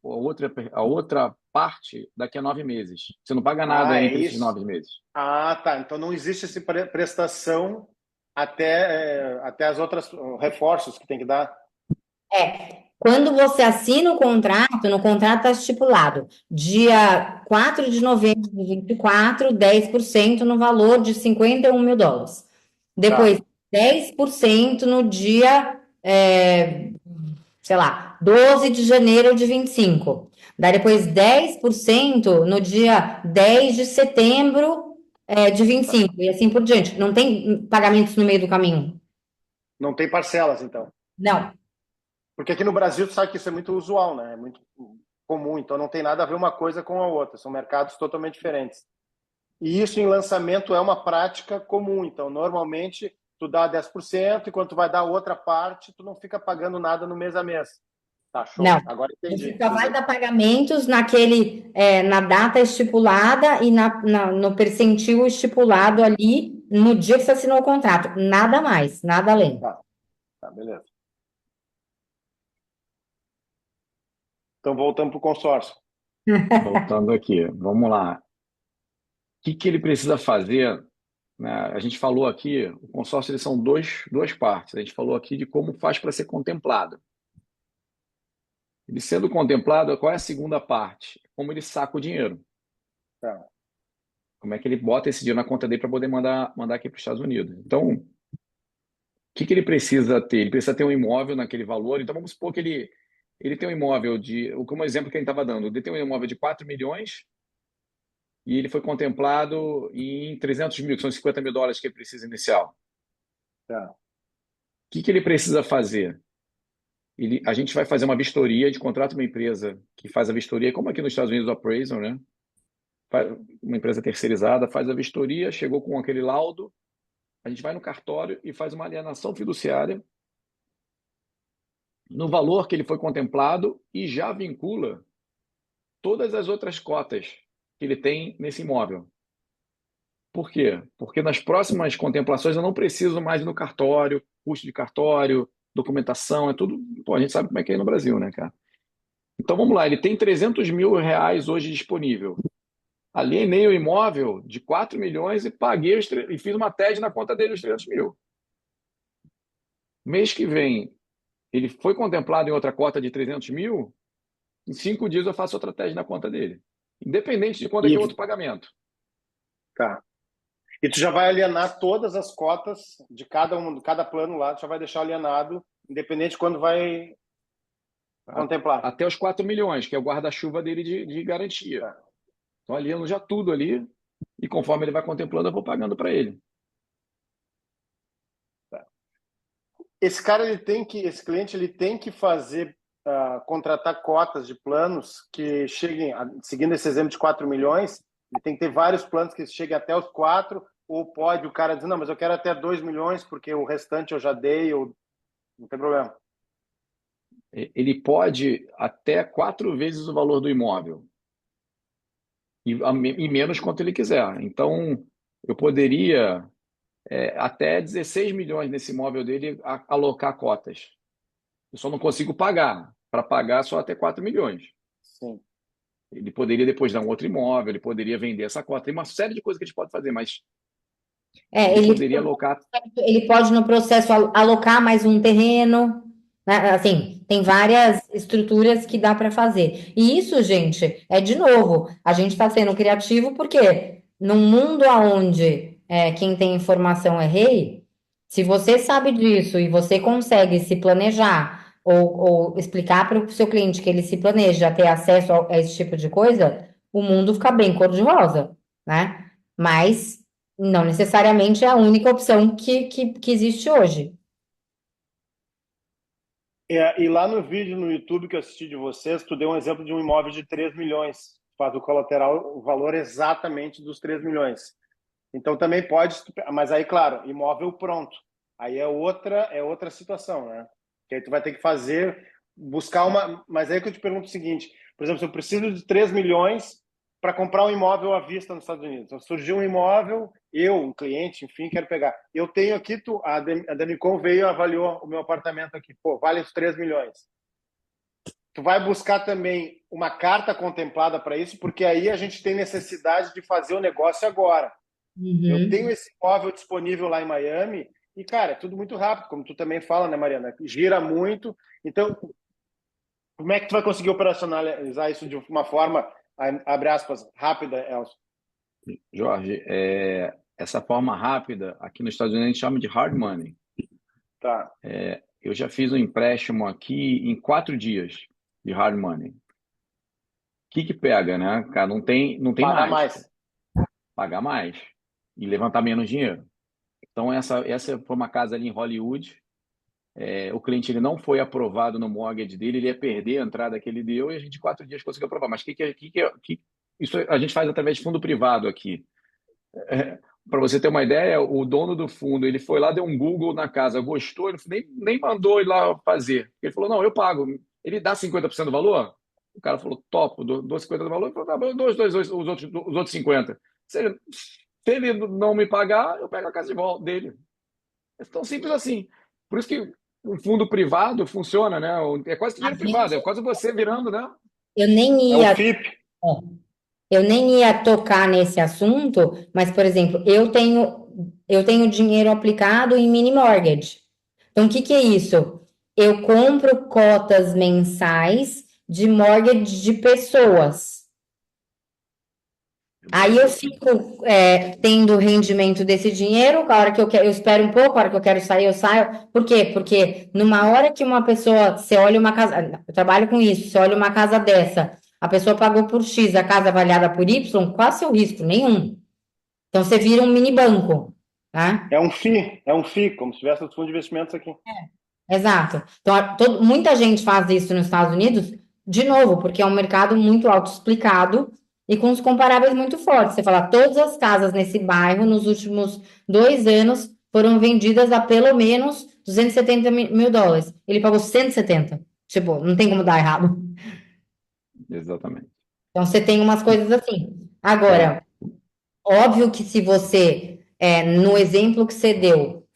a outra parte daqui a 9 meses. Você não paga nada É entre esses isso. 9 meses. Ah, tá. Então não existe essa prestação até as outras reforços que tem que dar. Quando você assina o contrato, no contrato está estipulado dia 4 de novembro de 24, 10% no valor de US$ 51.000. Depois, Tá. 10% no dia, sei lá, 12 de janeiro de 25. Daí depois 10% no dia 10 de setembro, de 25, e assim por diante. Não tem pagamentos no meio do caminho. Não tem parcelas, então. Não. Porque aqui no Brasil, tu sabe que isso é muito usual, né? É muito comum. Então não tem nada a ver uma coisa com a outra. São mercados totalmente diferentes. E isso em lançamento é uma prática comum. Então, normalmente, tu dá 10% e quando tu vai dar outra parte, tu não fica pagando nada no mês a mês. Tá, show. Não. Agora Você entendi. só vai dar pagamentos na data estipulada e no percentil estipulado ali no dia que você assinou o contrato. Nada mais, nada além. Tá, beleza. Então, voltando para o consórcio. Voltando aqui, vamos lá. O que ele precisa fazer, né? A gente falou aqui, o consórcio eles são duas partes. A gente falou aqui de como faz para ser contemplado. Ele sendo contemplado, qual é a segunda parte? Como ele saca o dinheiro. Tá. Como é que ele bota esse dinheiro na conta dele para poder mandar aqui para os Estados Unidos. Então, o que ele precisa ter? Ele precisa ter um imóvel naquele valor. Então, vamos supor que ele tem um imóvel como exemplo que a gente estava dando, ele tem um imóvel de 4 milhões e ele foi contemplado em 300 mil, que são US$ 50.000 que ele precisa inicial. Tá. O que ele precisa fazer? A gente vai fazer uma vistoria, de contrata uma empresa que faz a vistoria, como aqui nos Estados Unidos o appraisal, né? Uma empresa terceirizada faz a vistoria, chegou com aquele laudo, a gente vai no cartório e faz uma alienação fiduciária no valor que ele foi contemplado e já vincula todas as outras cotas que ele tem nesse imóvel. Por quê? Porque nas próximas contemplações eu não preciso mais ir no cartório, custo de cartório, documentação, é tudo. Pô, a gente sabe como é que é aí no Brasil, né, cara? Então vamos lá, ele tem R$ 300.000 hoje disponível. alienei o imóvel de 4 milhões e paguei e fiz uma TED na conta dele os 300 mil. Mês que vem, ele foi contemplado em outra cota de 300 mil, em 5 dias eu faço outra TED na conta dele. Independente de quando é que é E, outro pagamento. tá. E tu já vai alienar todas as cotas de cada plano lá, tu já vai deixar alienado, independente de quando vai contemplar. Até os 4 milhões, que é o guarda-chuva dele de garantia. Tá. Então, alieno já tudo ali, e conforme ele vai contemplando, eu vou pagando para ele. Esse cliente ele tem que fazer, contratar cotas de planos que cheguem, seguindo esse exemplo de 4 milhões, ele tem que ter vários planos que cheguem até os 4, ou pode o cara dizer, não, mas eu quero até 2 milhões, porque o restante eu já dei, ou não tem problema. Ele pode até 4 vezes o valor do imóvel, e menos quanto ele quiser. Então, eu poderia até 16 milhões nesse imóvel dele alocar cotas. Eu só não consigo pagar. Para pagar, só até 4 milhões. Sim. Ele poderia depois dar um outro imóvel, ele poderia vender essa cota. Tem uma série de coisas que a gente pode fazer, mas ele poderia alocar. Ele pode, no processo, alocar mais um terreno, né? Assim, tem várias estruturas que dá para fazer. E isso, gente, de novo, a gente está sendo criativo porque num mundo onde quem tem informação é rei, se você sabe disso e você consegue se planejar ou explicar para o seu cliente que ele se planeja ter acesso a esse tipo de coisa, o mundo fica bem cor-de-rosa, né? Mas não necessariamente é a única opção que existe hoje. E lá no vídeo no YouTube que eu assisti de vocês, tu deu um exemplo de um imóvel de 3 milhões. Faz o colateral, o valor exatamente dos 3 milhões. Então também pode, mas aí, claro, imóvel pronto. Aí é outra situação, né? Que aí tu vai ter que buscar uma. Mas aí que eu te pergunto o seguinte: por exemplo, se eu preciso de 3 milhões para comprar um imóvel à vista nos Estados Unidos. Então, surgiu um imóvel, um cliente, enfim, quero pegar. Eu tenho aqui, a Demicon veio e avaliou o meu apartamento aqui. Pô, vale os 3 milhões. Tu vai buscar também uma carta contemplada para isso, porque aí a gente tem necessidade de fazer o negócio agora. Eu tenho esse imóvel disponível lá em Miami e, cara, é tudo muito rápido, como tu também fala, né, Mariana? Gira muito. Então, como é que tu vai conseguir operacionalizar isso de uma forma, abre aspas, rápida, Elcio? Jorge, essa forma rápida, aqui nos Estados Unidos, a gente chama de hard money. Tá. Eu já fiz um empréstimo aqui em 4 dias de hard money. O que pega, né? Cara, não tem Pagar mágica. mais. Pagar mais e levantar menos dinheiro. Então, essa foi uma casa ali em Hollywood. O cliente ele não foi aprovado no mortgage dele, ele ia perder a entrada que ele deu e a gente, em 4 dias, conseguiu aprovar. Mas isso a gente faz através de fundo privado aqui. Para você ter uma ideia, o dono do fundo ele foi lá, deu um Google na casa, gostou, ele nem mandou ir lá fazer. Ele falou: não, eu pago. Ele dá 50% do valor? O cara falou: topo, dou 50% do valor. Ele falou: tá bom, os outros 50%. Se ele não me pagar, eu pego a casa de volta dele. É tão simples assim. Por isso que o fundo privado funciona, né? É quase dinheiro privado, é quase você virando, né? Eu nem É o ia, FIP. eu nem ia tocar nesse assunto, mas, por exemplo, eu tenho dinheiro aplicado em mini mortgage. Então, o que é isso? Eu compro cotas mensais de mortgage de pessoas. Aí eu fico tendo o rendimento desse dinheiro, a hora que eu quero, eu espero um pouco, a hora que eu quero sair, eu saio. Por quê? Porque numa hora que uma pessoa, você olha uma casa, eu trabalho com isso, você olha uma casa dessa, a pessoa pagou por X, a casa avaliada por Y, qual é o seu risco? Nenhum. Então você vira um mini banco, tá? É um FI, como se tivesse os fundos de investimentos aqui. Exato. Então, muita gente faz isso nos Estados Unidos, de novo, porque é um mercado muito autoexplicado e com os comparáveis muito fortes. Você fala, todas as casas nesse bairro, nos últimos 2 anos, foram vendidas a pelo menos 270 mil dólares. Ele pagou 170. Tipo, não tem como dar errado. Exatamente. Então, você tem umas coisas assim. Agora, óbvio que se você, no exemplo que você deu,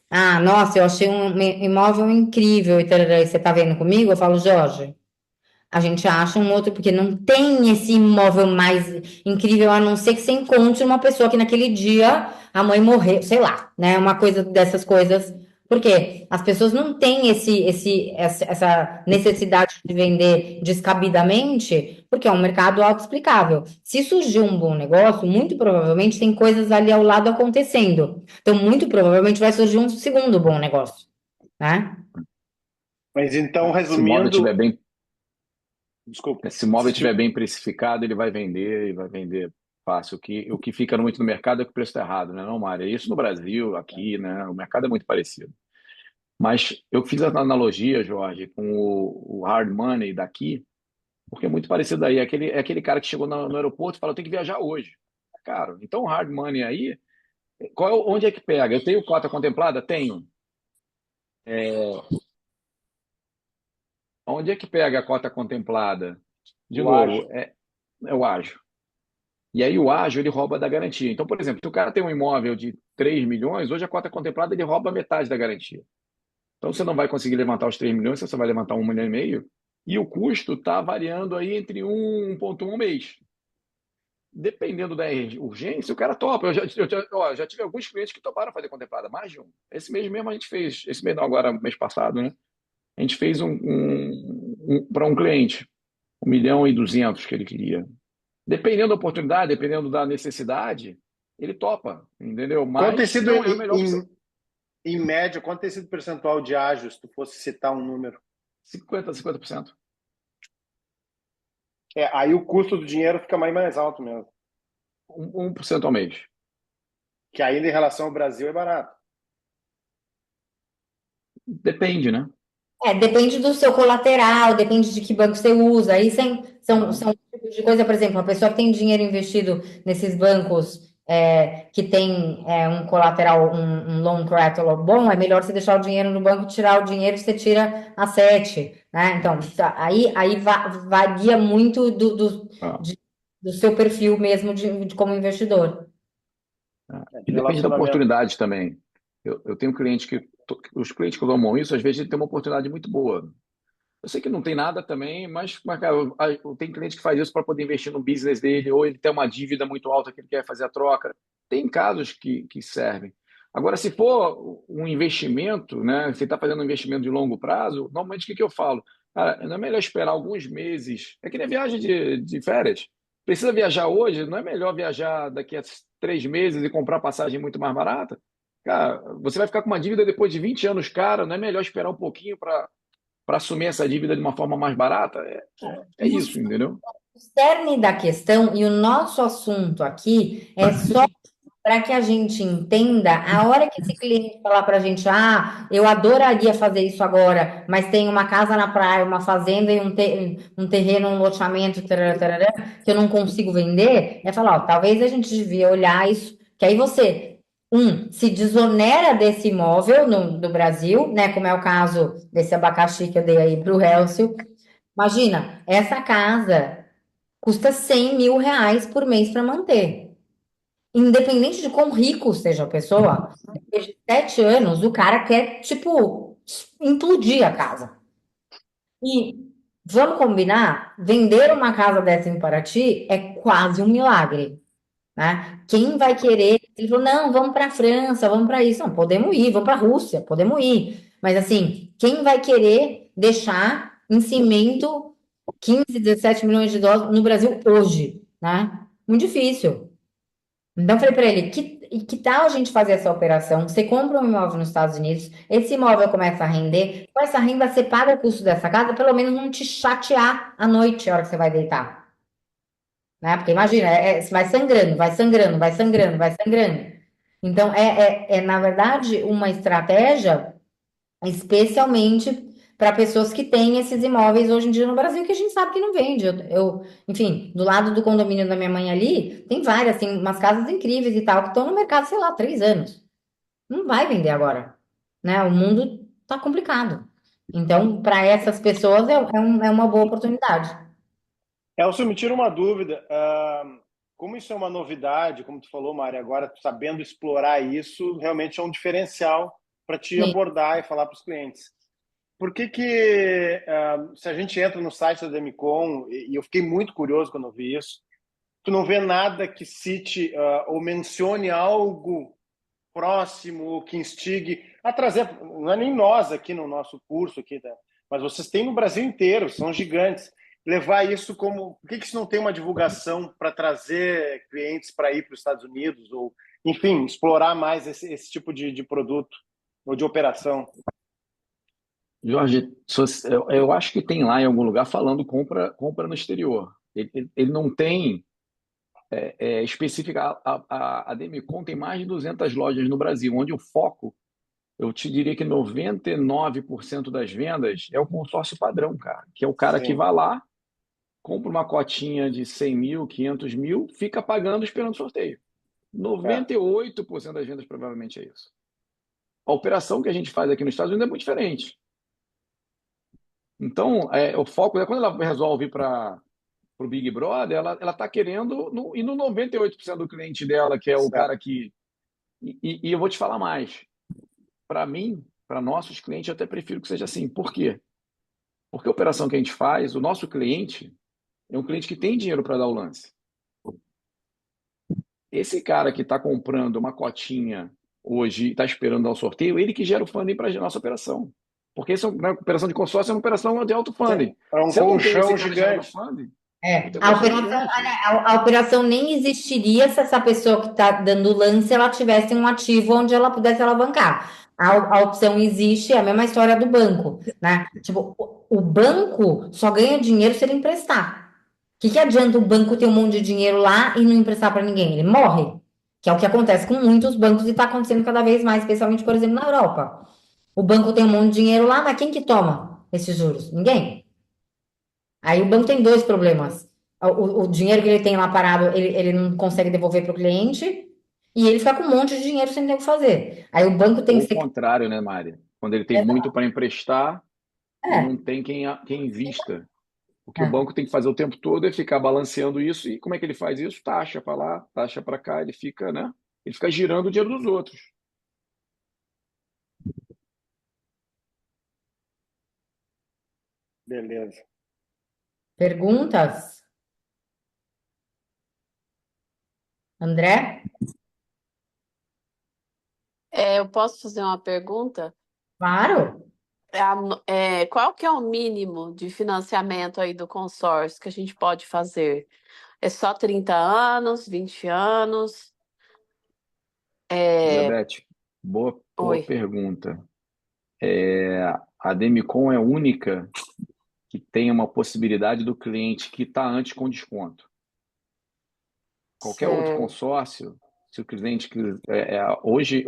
nossa, eu achei um imóvel incrível e tarará, e você tá vendo comigo, eu falo, Jorge, a gente acha um outro, porque não tem esse imóvel mais incrível, a não ser que você encontre uma pessoa que naquele dia a mãe morreu, sei lá, né? Uma coisa dessas coisas. Porque as pessoas não têm essa necessidade de vender descabidamente, porque é um mercado autoexplicável. Se surgir um bom negócio, muito provavelmente tem coisas ali ao lado acontecendo. Então, muito provavelmente vai surgir um segundo bom negócio, né? Mas então, Se o imóvel estiver resumindo, bem, desculpa. se o imóvel estiver bem precificado, ele vai vender e vai vender fácil. O que fica muito no mercado é que o preço está errado, né, não, Mário? Isso no Brasil, aqui, né? O mercado é muito parecido. Mas eu fiz a analogia, Jorge, com o hard money daqui, porque é muito parecido aí. É aquele cara que chegou no aeroporto e falou: tem que viajar hoje. Cara, então o hard money aí, onde é que pega? Eu tenho cota contemplada? Tenho. Onde é que pega a cota contemplada? De O ágio. novo, é o ágio. E aí o ágio, ele rouba da garantia. Então, por exemplo, se o cara tem um imóvel de 3 milhões, hoje a cota contemplada ele rouba metade da garantia. Então você não vai conseguir levantar os 3 milhões, você só vai levantar 1,5 milhão. E o custo está variando aí entre 1,1 ao mês. Dependendo da urgência, o cara topa. Eu já tive alguns clientes que toparam fazer contemplada, mais de um. Esse mês mesmo a gente fez, esse mês não, agora mês passado, né? A gente fez para um cliente, 1,2 milhão que ele queria. Dependendo da oportunidade, dependendo da necessidade, ele topa, entendeu? Quanto tem Mas sido, não é a melhor opção. em média, quanto tem sido o percentual de ágio, se tu fosse citar um número? 50%. Aí o custo do dinheiro fica mais alto mesmo. 1% ao mês. Que ainda em relação ao Brasil é barato. Depende, né? Depende do seu colateral, depende de que banco você usa. Aí Aham. são tipos de coisa, por exemplo, uma pessoa que tem dinheiro investido nesses bancos que tem um colateral, um loan collateral bom, é melhor você deixar o dinheiro no banco, tirar o dinheiro que você tira a 7, né? Então, varia muito Ah, do seu perfil mesmo de como investidor. ah. De E depende da relacionamento. oportunidade também. Eu tenho cliente os clientes que tomam isso, às vezes, ele tem uma oportunidade muito boa. Eu sei que não tem nada também, mas cara, tem cliente que faz isso para poder investir no business dele, ou ele tem uma dívida muito alta que ele quer fazer a troca. Tem casos que servem. Agora, se for um investimento, né, você está fazendo um investimento de longo prazo, normalmente o que eu falo? Cara, não é melhor esperar alguns meses? É que nem viagem de férias. Precisa viajar hoje? Não é melhor viajar daqui a 3 meses e comprar passagem muito mais barata? Cara, você vai ficar com uma dívida depois de 20 anos, cara, não é melhor esperar um pouquinho para assumir essa dívida de uma forma mais barata? É E isso, entendeu? o cerne da questão, e o nosso assunto aqui é só para que a gente entenda, a hora que esse cliente falar para a gente, eu adoraria fazer isso agora, mas tem uma casa na praia, uma fazenda e um terreno, um loteamento, tarará, tarará, que eu não consigo vender, é falar, ó, talvez a gente devia olhar isso, que aí você, se desonera desse imóvel no Brasil, né, como é o caso desse abacaxi que eu dei aí para o Helcio. Imagina, essa casa custa R$ 100.000 por mês para manter. Independente de quão rico seja a pessoa, depois de 7 anos, o cara quer, tipo, implodir a casa. E vamos combinar, vender uma casa dessa em Paraty é quase um milagre, né? Quem vai querer? Ele falou, não, vamos para a França, vamos para isso. Não, podemos ir, vamos para a Rússia, podemos ir. Mas assim, quem vai querer deixar em cimento 15, 17 milhões de dólares no Brasil hoje, né? Muito difícil. Então, eu falei para ele: que tal a gente fazer essa operação? Você compra um imóvel nos Estados Unidos, esse imóvel começa a render, com essa renda você paga o custo dessa casa, pelo menos não te chatear à noite, a hora que você vai deitar, né? Porque imagina, vai sangrando, vai sangrando, vai sangrando, vai sangrando. Então, na verdade, uma estratégia especialmente para pessoas que têm esses imóveis hoje em dia no Brasil, que a gente sabe que não vende. Enfim, do lado do condomínio da minha mãe ali, tem várias, tem umas casas incríveis e tal, que estão no mercado, sei lá, há 3 anos. Não vai vender agora, né? O mundo tá complicado. Então, para essas pessoas, é uma boa oportunidade. Elcio, me tira uma dúvida. Como isso é uma novidade, como tu falou, Mari, agora tu sabendo explorar isso, realmente é um diferencial para te Sim. abordar e falar para os clientes. se a gente entra no site da Demicon, e eu fiquei muito curioso quando eu vi isso, tu não vê nada que cite ou mencione algo próximo, que instigue a trazer, não é nem nós aqui no nosso curso, aqui, tá? Mas vocês têm no Brasil inteiro, são gigantes. Levar isso como. Por que isso não tem uma divulgação para trazer clientes para ir para os Estados Unidos? Ou, enfim, explorar mais esse tipo de produto ou de operação? Jorge, eu acho que tem lá em algum lugar falando compra no exterior. Ele não tem específica. A Demicon tem mais de 200 lojas no Brasil, onde o foco, eu te diria que 99% das vendas é o consórcio padrão, cara, que é o cara que Sim, vai lá, compra uma cotinha de 100 mil, 500 mil, fica pagando esperando sorteio. é, 98% das vendas provavelmente é isso. A operação que a gente faz aqui nos Estados Unidos é muito diferente. Então, o foco é quando ela resolve ir para o Big Brother, ela está querendo ir no 98% do cliente dela, que é o certo. cara que. E eu vou te falar mais. Para mim, para nossos clientes, eu até prefiro que seja assim. Por quê? Porque a operação que a gente faz, o nosso cliente é um cliente que tem dinheiro para dar o lance. Esse cara que está comprando uma cotinha hoje e está esperando dar o sorteio, ele que gera o funding para a nossa operação. Porque essa operação de consórcio é uma operação de alto funding. É um Se eu não tenho esse colchão cara gerando gigante. funding, eu É, tenho a custo operação, gigante. a operação nem existiria se essa pessoa que está dando lance ela tivesse um ativo onde ela pudesse alavancar. A opção existe, é a mesma história do banco, né? Tipo, o banco só ganha dinheiro se ele emprestar. Que adianta o banco ter um monte de dinheiro lá e não emprestar para ninguém? Ele morre, que é o que acontece com muitos bancos e está acontecendo cada vez mais, especialmente, por exemplo, na Europa. O banco tem um monte de dinheiro lá, mas quem que toma esses juros? Ninguém. Aí o banco tem dois problemas. O dinheiro que ele tem lá parado, ele não consegue devolver para o cliente e ele fica com um monte de dinheiro sem ter o que fazer. Aí o banco tem Ou que o ser. contrário, né, Mari? Quando ele tem muito para emprestar e É, não tem quem invista. O que o é, banco tem que fazer o tempo todo é ficar balanceando isso. E como é que ele faz isso? Taxa para lá, taxa para cá. Ele fica, né? Ele fica girando o dinheiro dos outros. Beleza. perguntas? André? Eu posso fazer uma pergunta? Claro. Qual que é o mínimo de financiamento aí do consórcio que a gente pode fazer? É só 30 anos, 20 anos? É, Elizabeth, boa Oi. pergunta. A Demicon é a única que tem uma possibilidade do cliente que está antes com desconto. Qualquer outro Certo. consórcio, se o cliente. Hoje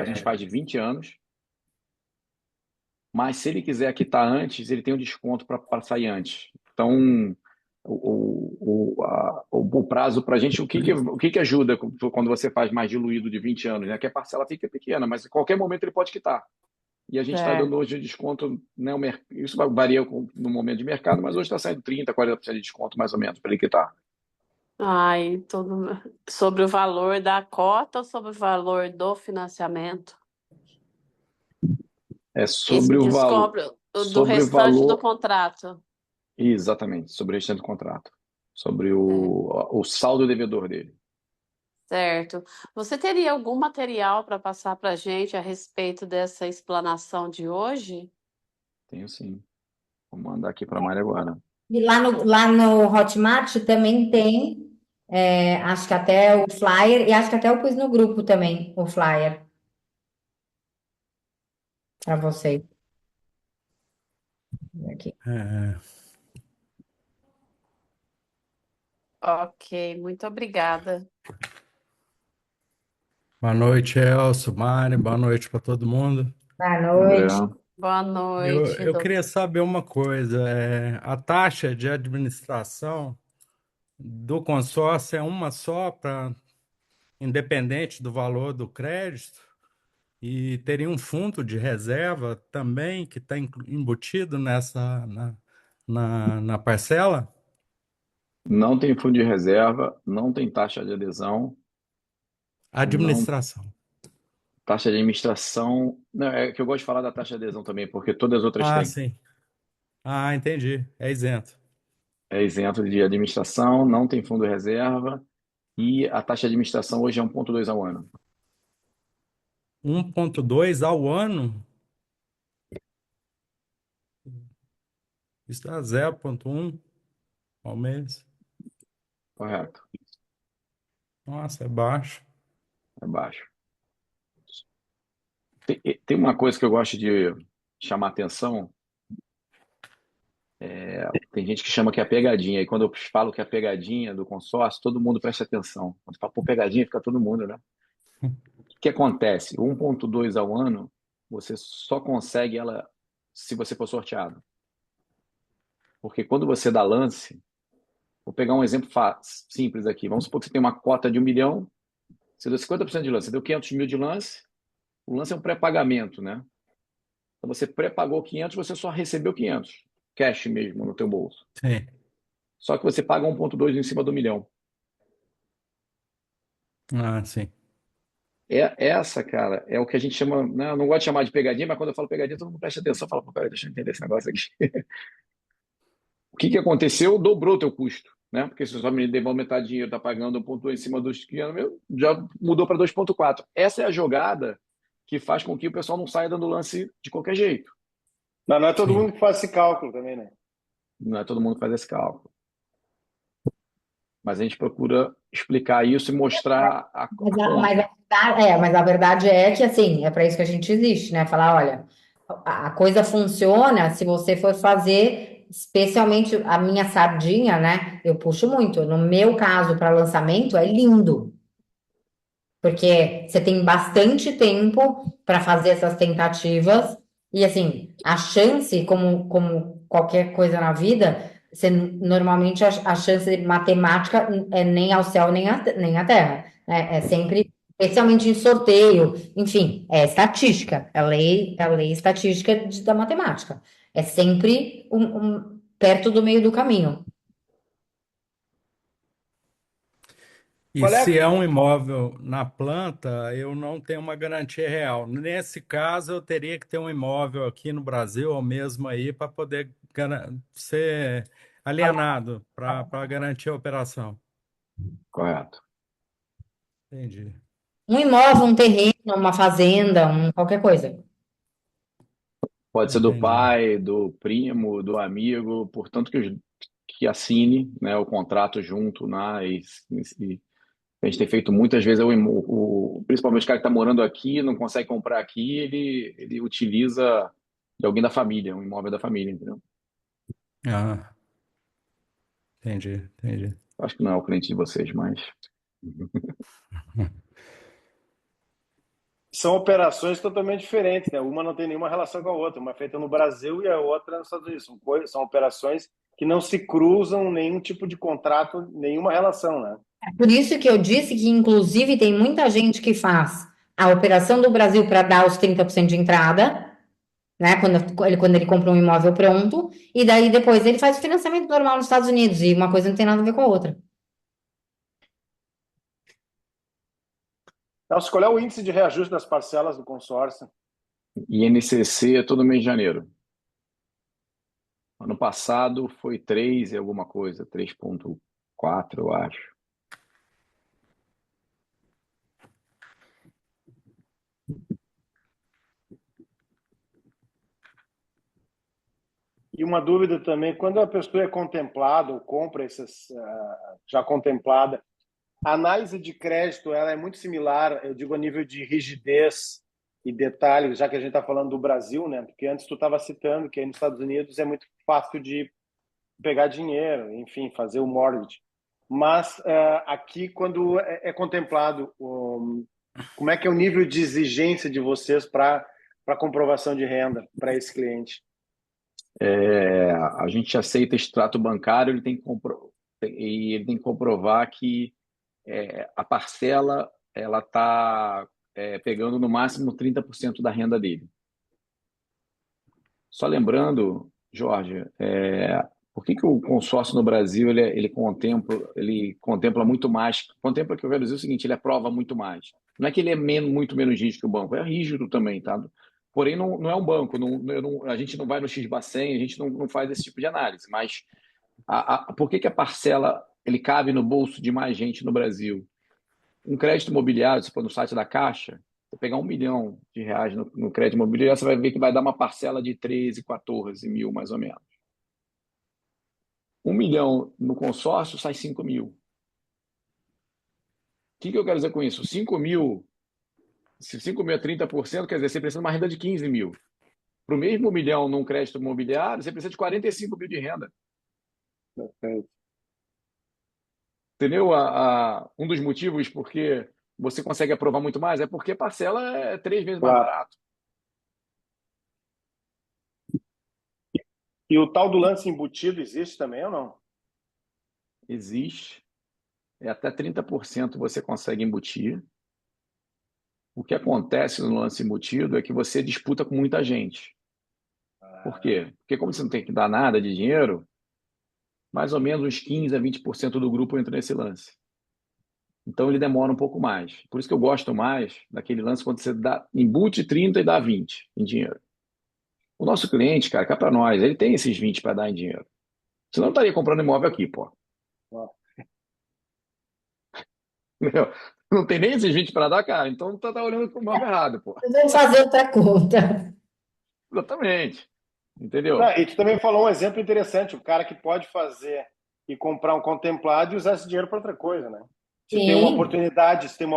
a gente faz de 20 anos, mas se ele quiser quitar antes, ele tem um desconto para sair antes. Então, o prazo para a gente, o que ajuda quando você faz mais diluído de 20 anos, né? Que a parcela fica pequena, mas em qualquer momento ele pode quitar. E a gente está dando Certo. hoje de desconto, né? Isso varia no momento de mercado, mas hoje está saindo 30, 40% de desconto mais ou menos para ele quitar. Ai, sobre o valor da cota ou sobre o valor do financiamento? É Esse sobre o valor, desconto do sobre o restante do valor, contrato. exatamente, sobre o restante do contrato, sobre É, o saldo devedor dele. certo. Você teria algum material para passar para a gente a respeito dessa explanação de hoje? Tenho sim. Vou mandar aqui para a Mari agora. E lá no Hotmart também tem, acho que até o flyer, e acho que até eu pus no grupo também o flyer para vocês. Aqui. É, Ok, muito obrigada. boa noite, Elcio, Mari, boa noite para todo mundo. Boa André, noite. Boa Eu, noite, eu doutor. queria saber uma coisa: a taxa de administração do consórcio é uma só, independente do valor do crédito, e teria um fundo de reserva também que está embutido na parcela? não tem fundo de reserva, não tem taxa de adesão, não, Administração. Taxa de administração. Não, é que eu gosto de falar da taxa de adesão também, porque todas as outras Ah, têm. sim. Ah, entendi. É isento. É isento de administração, não tem fundo reserva, e a taxa de administração hoje é 1,2 ao ano. 1,2 ao ano? Isso dá 0,1 ao mês. Correto. Nossa, é baixo. É baixo. Tem uma coisa que eu gosto de chamar atenção. Tem gente que chama que é a pegadinha, e quando eu falo que é a pegadinha do consórcio, todo mundo presta atenção. Quando fala, pô, pegadinha, fica todo mundo, né? O que acontece? O 1,2 ao ano, você só consegue ela se você for sorteado. Porque quando você dá lance, vou pegar um exemplo simples aqui. Vamos supor que você tem uma cota de 1 milhão, você deu 50% de lance, você deu 500 mil de lance, o lance é um pré-pagamento, né? Então você pré-pagou 500, você só recebeu 500, cash mesmo no teu bolso. Sim. Só que você paga 1,2 em cima do 1 milhão. Ah, sim. Essa, cara, é o que a gente chama, né, eu não gosto de chamar de pegadinha, mas quando eu falo pegadinha, todo mundo presta atenção, fala, pô, peraí, deixa eu entender esse negócio aqui. O que que aconteceu? Dobrou o teu custo, né? Porque se você só me devolve metade do dinheiro, tá pagando 1,2 em cima dos 500 mil, já mudou para 2,4. Essa é a jogada que faz com que o pessoal não saia dando lance de qualquer jeito. Não é todo Sim. mundo que faz esse cálculo também, né? Não é todo mundo que faz esse cálculo. Mas a gente procura explicar isso e mostrar a conta. Mas a verdade é que, assim, é para isso que a gente existe, né? Falar, olha, a coisa funciona se você for fazer, especialmente a minha sardinha, né? Eu puxo muito. No meu caso, para lançamento, é lindo, porque você tem bastante tempo para fazer essas tentativas, e assim, a chance, como qualquer coisa na vida, normalmente a chance matemática é nem ao céu nem à terra, né? É sempre, especialmente em sorteio, enfim, é estatística, é a lei estatística da matemática. É sempre perto do meio do caminho. E Qual é se a... é um imóvel na planta, eu não tenho uma garantia real. Nesse caso, eu teria que ter um imóvel aqui no Brasil ou mesmo aí para poder ser alienado para garantir a operação. Correto. Entendi. Um imóvel, um terreno, uma fazenda, qualquer coisa. Pode ser do Entendi. pai, do primo, do amigo, portanto que assine, né, o contrato junto, né, e a gente tem feito muitas vezes, principalmente o cara que está morando aqui, não consegue comprar aqui, ele utiliza de alguém da família, um imóvel da família, entendeu? Ah, entendi. Acho que não é o cliente de vocês, mas São operações totalmente diferentes, né? Uma não tem nenhuma relação com a outra. Uma é feita no Brasil e a outra nos Estados Unidos. São operações que não se cruzam, nenhum tipo de contrato, nenhuma relação, né? Por isso que eu disse que, inclusive, tem muita gente que faz a operação do Brasil para dar os 30% de entrada, né? Quando ele compra um imóvel pronto, e daí depois ele faz o financiamento normal nos Estados Unidos, e uma coisa não tem nada a ver com a outra. Então, qual é o índice de reajuste das parcelas do consórcio? INCC é todo mês de janeiro. Ano passado foi 3 e alguma coisa, 3,4, eu acho. E uma dúvida também, quando a pessoa é contemplada ou compra essas já contemplada, a análise de crédito ela é muito similar, eu digo a nível de rigidez e detalhes, já que a gente está falando do Brasil, né? Porque antes tu estava citando que aí nos Estados Unidos é muito fácil de pegar dinheiro, enfim, fazer o mortgage. Mas aqui, quando é contemplado, como é que é o nível de exigência de vocês para comprovação de renda para esse cliente? A gente aceita extrato bancário, e ele tem que comprovar que a parcela ela está pegando no máximo 30% da renda dele. Só lembrando, Jorge, Por que que o consórcio no Brasil ele contempla muito mais? Contempla que eu quero dizer o seguinte, ele aprova muito mais. Não é que ele é muito menos rígido que o banco, é rígido também, tá? Porém, não é um banco, a gente não vai no X-Bacen, a gente não faz esse tipo de análise. Mas por que que a parcela ele cabe no bolso de mais gente no Brasil? Um crédito imobiliário, se for no site da Caixa, você pegar R$ 1 milhão no crédito imobiliário, você vai ver que vai dar uma parcela de 13, 14 mil, mais ou menos. 1 milhão no consórcio sai 5 mil. O que eu quero dizer com isso? 5 mil, se 5 mil é 30%, quer dizer, você precisa de uma renda de 15 mil. Para o mesmo 1 milhão num crédito imobiliário, você precisa de 45 mil de renda. Entendeu? Um dos motivos porque você consegue aprovar muito mais é porque a parcela é 3 vezes mais Claro. barato. E o tal do lance embutido existe também ou não? Existe. Até 30% você consegue embutir. O que acontece no lance embutido é que você disputa com muita gente. Por quê? Porque como você não tem que dar nada de dinheiro, mais ou menos uns 15 a 20% do grupo entra nesse lance. Então ele demora um pouco mais. Por isso que eu gosto mais daquele lance quando você embute 30 e dá 20 em dinheiro. O nosso cliente, cara, cá para nós, ele tem esses 20 para dar em dinheiro. Senão eu estaria comprando imóvel aqui, pô. Entendeu? Não tem nem esses 20 para dar, cara. Então tá olhando para o imóvel errado, pô. Vamos fazer outra conta. Exatamente. Não, Entendeu? e tu também falou um exemplo interessante, o cara que pode fazer e comprar um contemplado e usar esse dinheiro para outra coisa, né? Se tem uma Sim.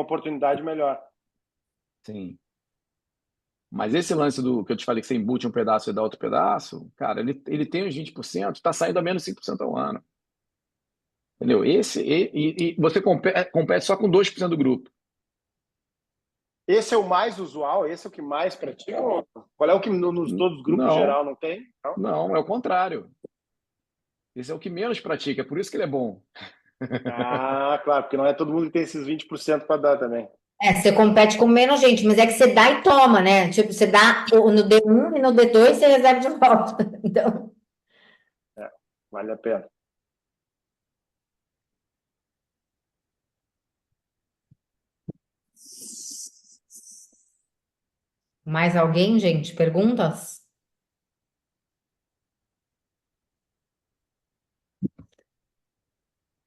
oportunidade melhor. Sim. Mas esse lance do que eu te falei que você embute um pedaço e dá outro pedaço, cara, ele tem os 20%, está saindo a menos 5% ao ano. Entendeu? E você compete só com 2% do grupo. Esse é o mais usual? Esse é o que mais pratica? Qual é o que nos todos os grupos Não, geral não tem? Não? não, é o contrário. Esse é o que menos pratica, é por isso que ele é bom. Ah, claro, porque não é todo mundo que tem esses 20% para dar também. Você compete com menos gente, mas é que você dá e toma, né? Tipo, você dá no D1 e no D2 você recebe de volta. Então, Vale a pena. mais alguém, gente? Perguntas?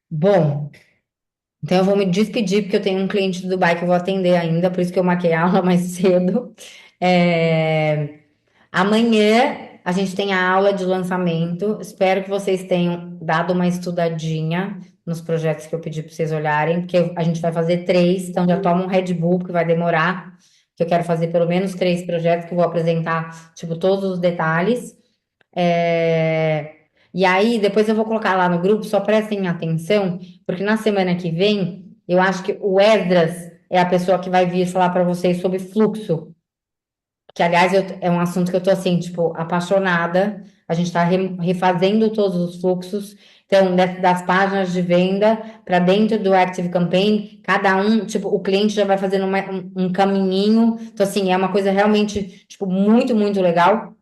Bom, então eu vou me despedir, porque eu tenho um cliente do Dubai que eu vou atender ainda, por isso que eu marquei a aula mais cedo. Amanhã a gente tem a aula de lançamento. Espero que vocês tenham dado uma estudadinha nos projetos que eu pedi para vocês olharem, porque a gente vai fazer três, então já toma um Red Bull, porque vai demorar, que eu quero fazer pelo menos três projetos que eu vou apresentar, tipo, todos os detalhes. É, E aí, depois eu vou colocar lá no grupo, só prestem atenção, porque na semana que vem, eu acho que o Esdras é a pessoa que vai vir falar para vocês sobre fluxo. Que, aliás, é um assunto que eu tô assim, tipo, apaixonada. A gente está refazendo todos os fluxos. Então, das páginas de venda para dentro do Active Campaign, cada um, tipo, o cliente já vai fazendo um caminhinho. Então, assim, é uma coisa realmente, tipo, muito, muito legal.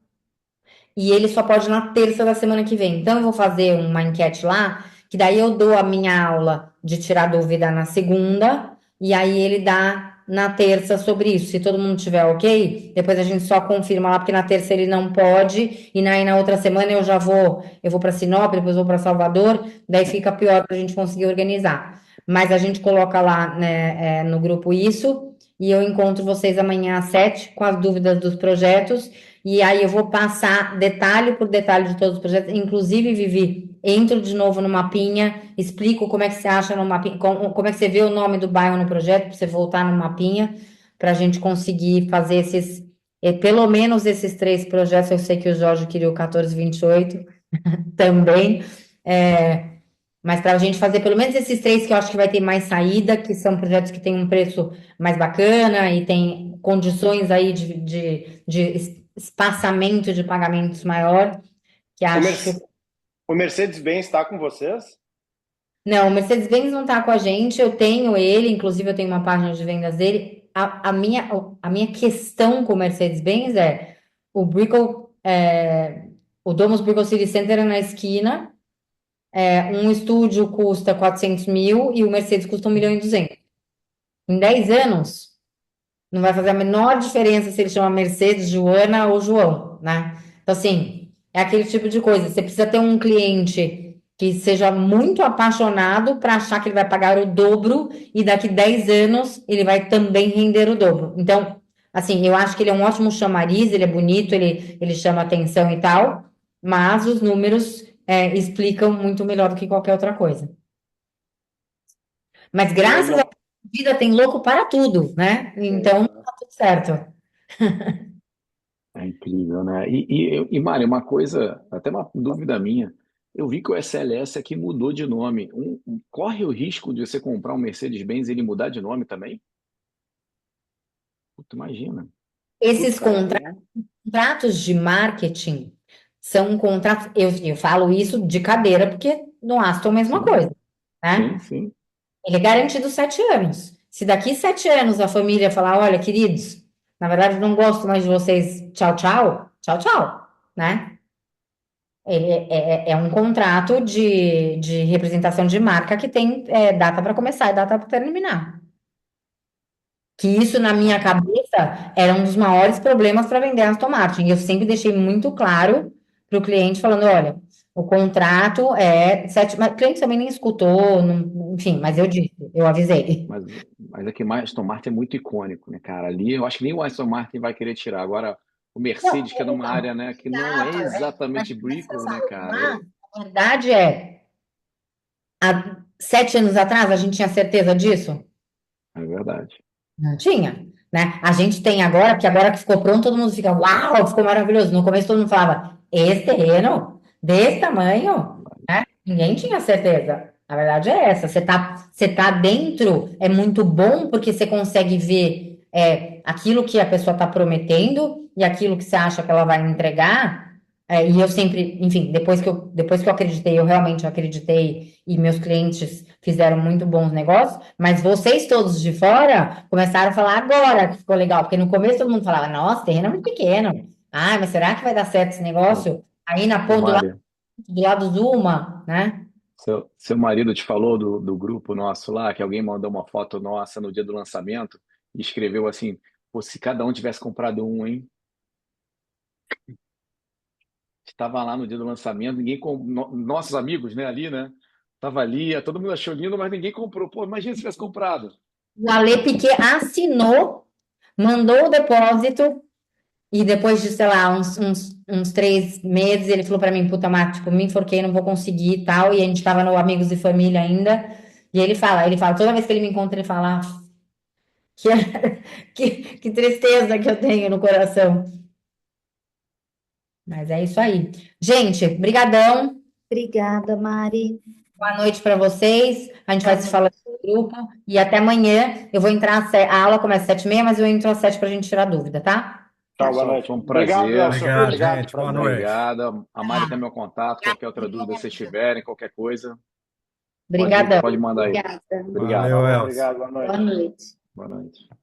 E ele só pode na terça da semana que vem. Então, eu vou fazer uma enquete lá, que daí eu dou a minha aula de tirar dúvida na segunda, e aí ele dá na terça sobre isso. Se todo mundo tiver ok, depois a gente só confirma lá, porque na terça ele não pode, e na outra semana eu vou para Sinop, depois vou para Salvador, daí fica pior para a gente conseguir organizar. Mas a gente coloca lá, né, no grupo isso, e eu encontro vocês amanhã às 7 com as dúvidas dos projetos. E aí eu vou passar detalhe por detalhe de todos os projetos, inclusive, Vivi, entro de novo no mapinha, explico como é que você acha no mapinha, como é que você vê o nome do bairro no projeto, para você voltar no mapinha, para a gente conseguir fazer pelo menos esses três projetos. Eu sei que o Jorge queria o 1428 também, mas para a gente fazer pelo menos esses três que eu acho que vai ter mais saída, que são projetos que têm um preço mais bacana e tem condições aí de espaçamento de pagamentos maior, que O, acho. Merce- o Mercedes-Benz está com vocês? Não, o Mercedes-Benz não está com a gente, eu tenho ele, inclusive eu tenho uma página de vendas dele. A minha questão com o Mercedes-Benz é o Brickell, o Domus Brickell City Center é na esquina, Um estúdio custa 400 mil e o Mercedes custa 1,2 milhão. Em 10 anos, não vai fazer a menor diferença se ele chama Mercedes, Joana ou João, né? Então, assim, é aquele tipo de coisa. Você precisa ter um cliente que seja muito apaixonado para achar que ele vai pagar o dobro e daqui 10 anos ele vai também render o dobro. Então, assim, eu acho que ele é um ótimo chamariz, ele é bonito, ele chama atenção e tal, mas os números explicam muito melhor do que qualquer outra coisa. Mas graças a Legal. Deus, a vida tem louco para tudo, né? Então, tá tudo certo. É incrível, né? E Mário, uma coisa, até uma dúvida minha. Eu vi que o SLS aqui mudou de nome. Corre o risco de você comprar um Mercedes-Benz e ele mudar de nome também? Puta, imagina. Esses Cara, contratos de marketing são contratos. Eu falo isso de cadeira, porque no Aston, a mesma Sim, coisa, sim, né? sim. Ele é garantido 7 anos. Se daqui 7 anos a família falar, olha, queridos, na verdade não gosto mais de vocês, tchau, tchau, tchau, tchau, né? É um contrato de representação de marca que tem data para começar e data para terminar. Que isso, na minha Caramba. cabeça, era um dos maiores problemas para vender a Aston Martin. E eu sempre deixei muito claro para o cliente, falando: olha, o contrato é sete. Mas o cliente também nem escutou, enfim, mas eu disse, eu avisei. Mas é que o Aston Martin é muito icônico, né, cara? Ali eu acho que nem o Aston Martin vai querer tirar. Agora, o Não, Mercedes, que é numa então, área, né, que não é exato, mas exatamente mas você Brickle, né, sabe, cara? mas a verdade há 7 anos atrás, a gente tinha certeza disso? É verdade. Não tinha, né? A gente tem agora, porque agora que ficou pronto, todo mundo fica, uau, ficou maravilhoso. No começo todo mundo falava, esse terreno, desse tamanho, né? Ninguém tinha certeza. A verdade é essa, você tá dentro, é muito bom porque você consegue ver aquilo que a pessoa está prometendo e aquilo que você acha que ela vai entregar. E eu sempre, enfim, depois que eu acreditei, eu realmente acreditei e meus clientes fizeram muito bons negócios, mas vocês todos de fora começaram a falar agora que ficou legal, porque no começo todo mundo falava, nossa, terreno é muito pequeno. Ah, mas será que vai dar certo esse Ô, negócio? Aí na ô pôr Mário, do lado Zuma, né? seu marido te falou do grupo nosso lá, que alguém mandou uma foto nossa no dia do lançamento e escreveu assim: pô, se cada um tivesse comprado um, hein? Estava lá no dia do lançamento, nossos amigos, né, ali, né? Tava ali, todo mundo achou lindo, mas ninguém comprou. Pô, imagina se tivesse comprado. O Ale Piquet assinou, mandou o depósito e depois de, sei lá, uns 3 meses, ele falou pra mim, puta, Marco, tipo, me enforquei, não vou conseguir e tal, e a gente tava no Amigos e Família ainda, e ele fala, toda vez que ele me encontra, ele fala, "Ah, que, que tristeza que eu tenho no coração." Mas é isso aí. Gente, brigadão. Obrigada, Mari. Boa noite para vocês. A gente vai Boa se noite. falando no grupo. E até amanhã. Eu vou entrar a aula começa às 7h30, mas eu entro às 7 para a gente tirar dúvida, tá? tá, boa Pessoal, noite. foi um Obrigado, prazer. Elcio. Obrigado, Obrigado, gente. Boa prazer. noite. Obrigado. A Mari tem meu contato. Qualquer outra dúvida que vocês tiverem, qualquer coisa, pode, Obrigadão. pode mandar aí. Obrigada. Obrigado. Valeu, Falou, Elcio. obrigado, boa Boa noite. noite. Boa noite.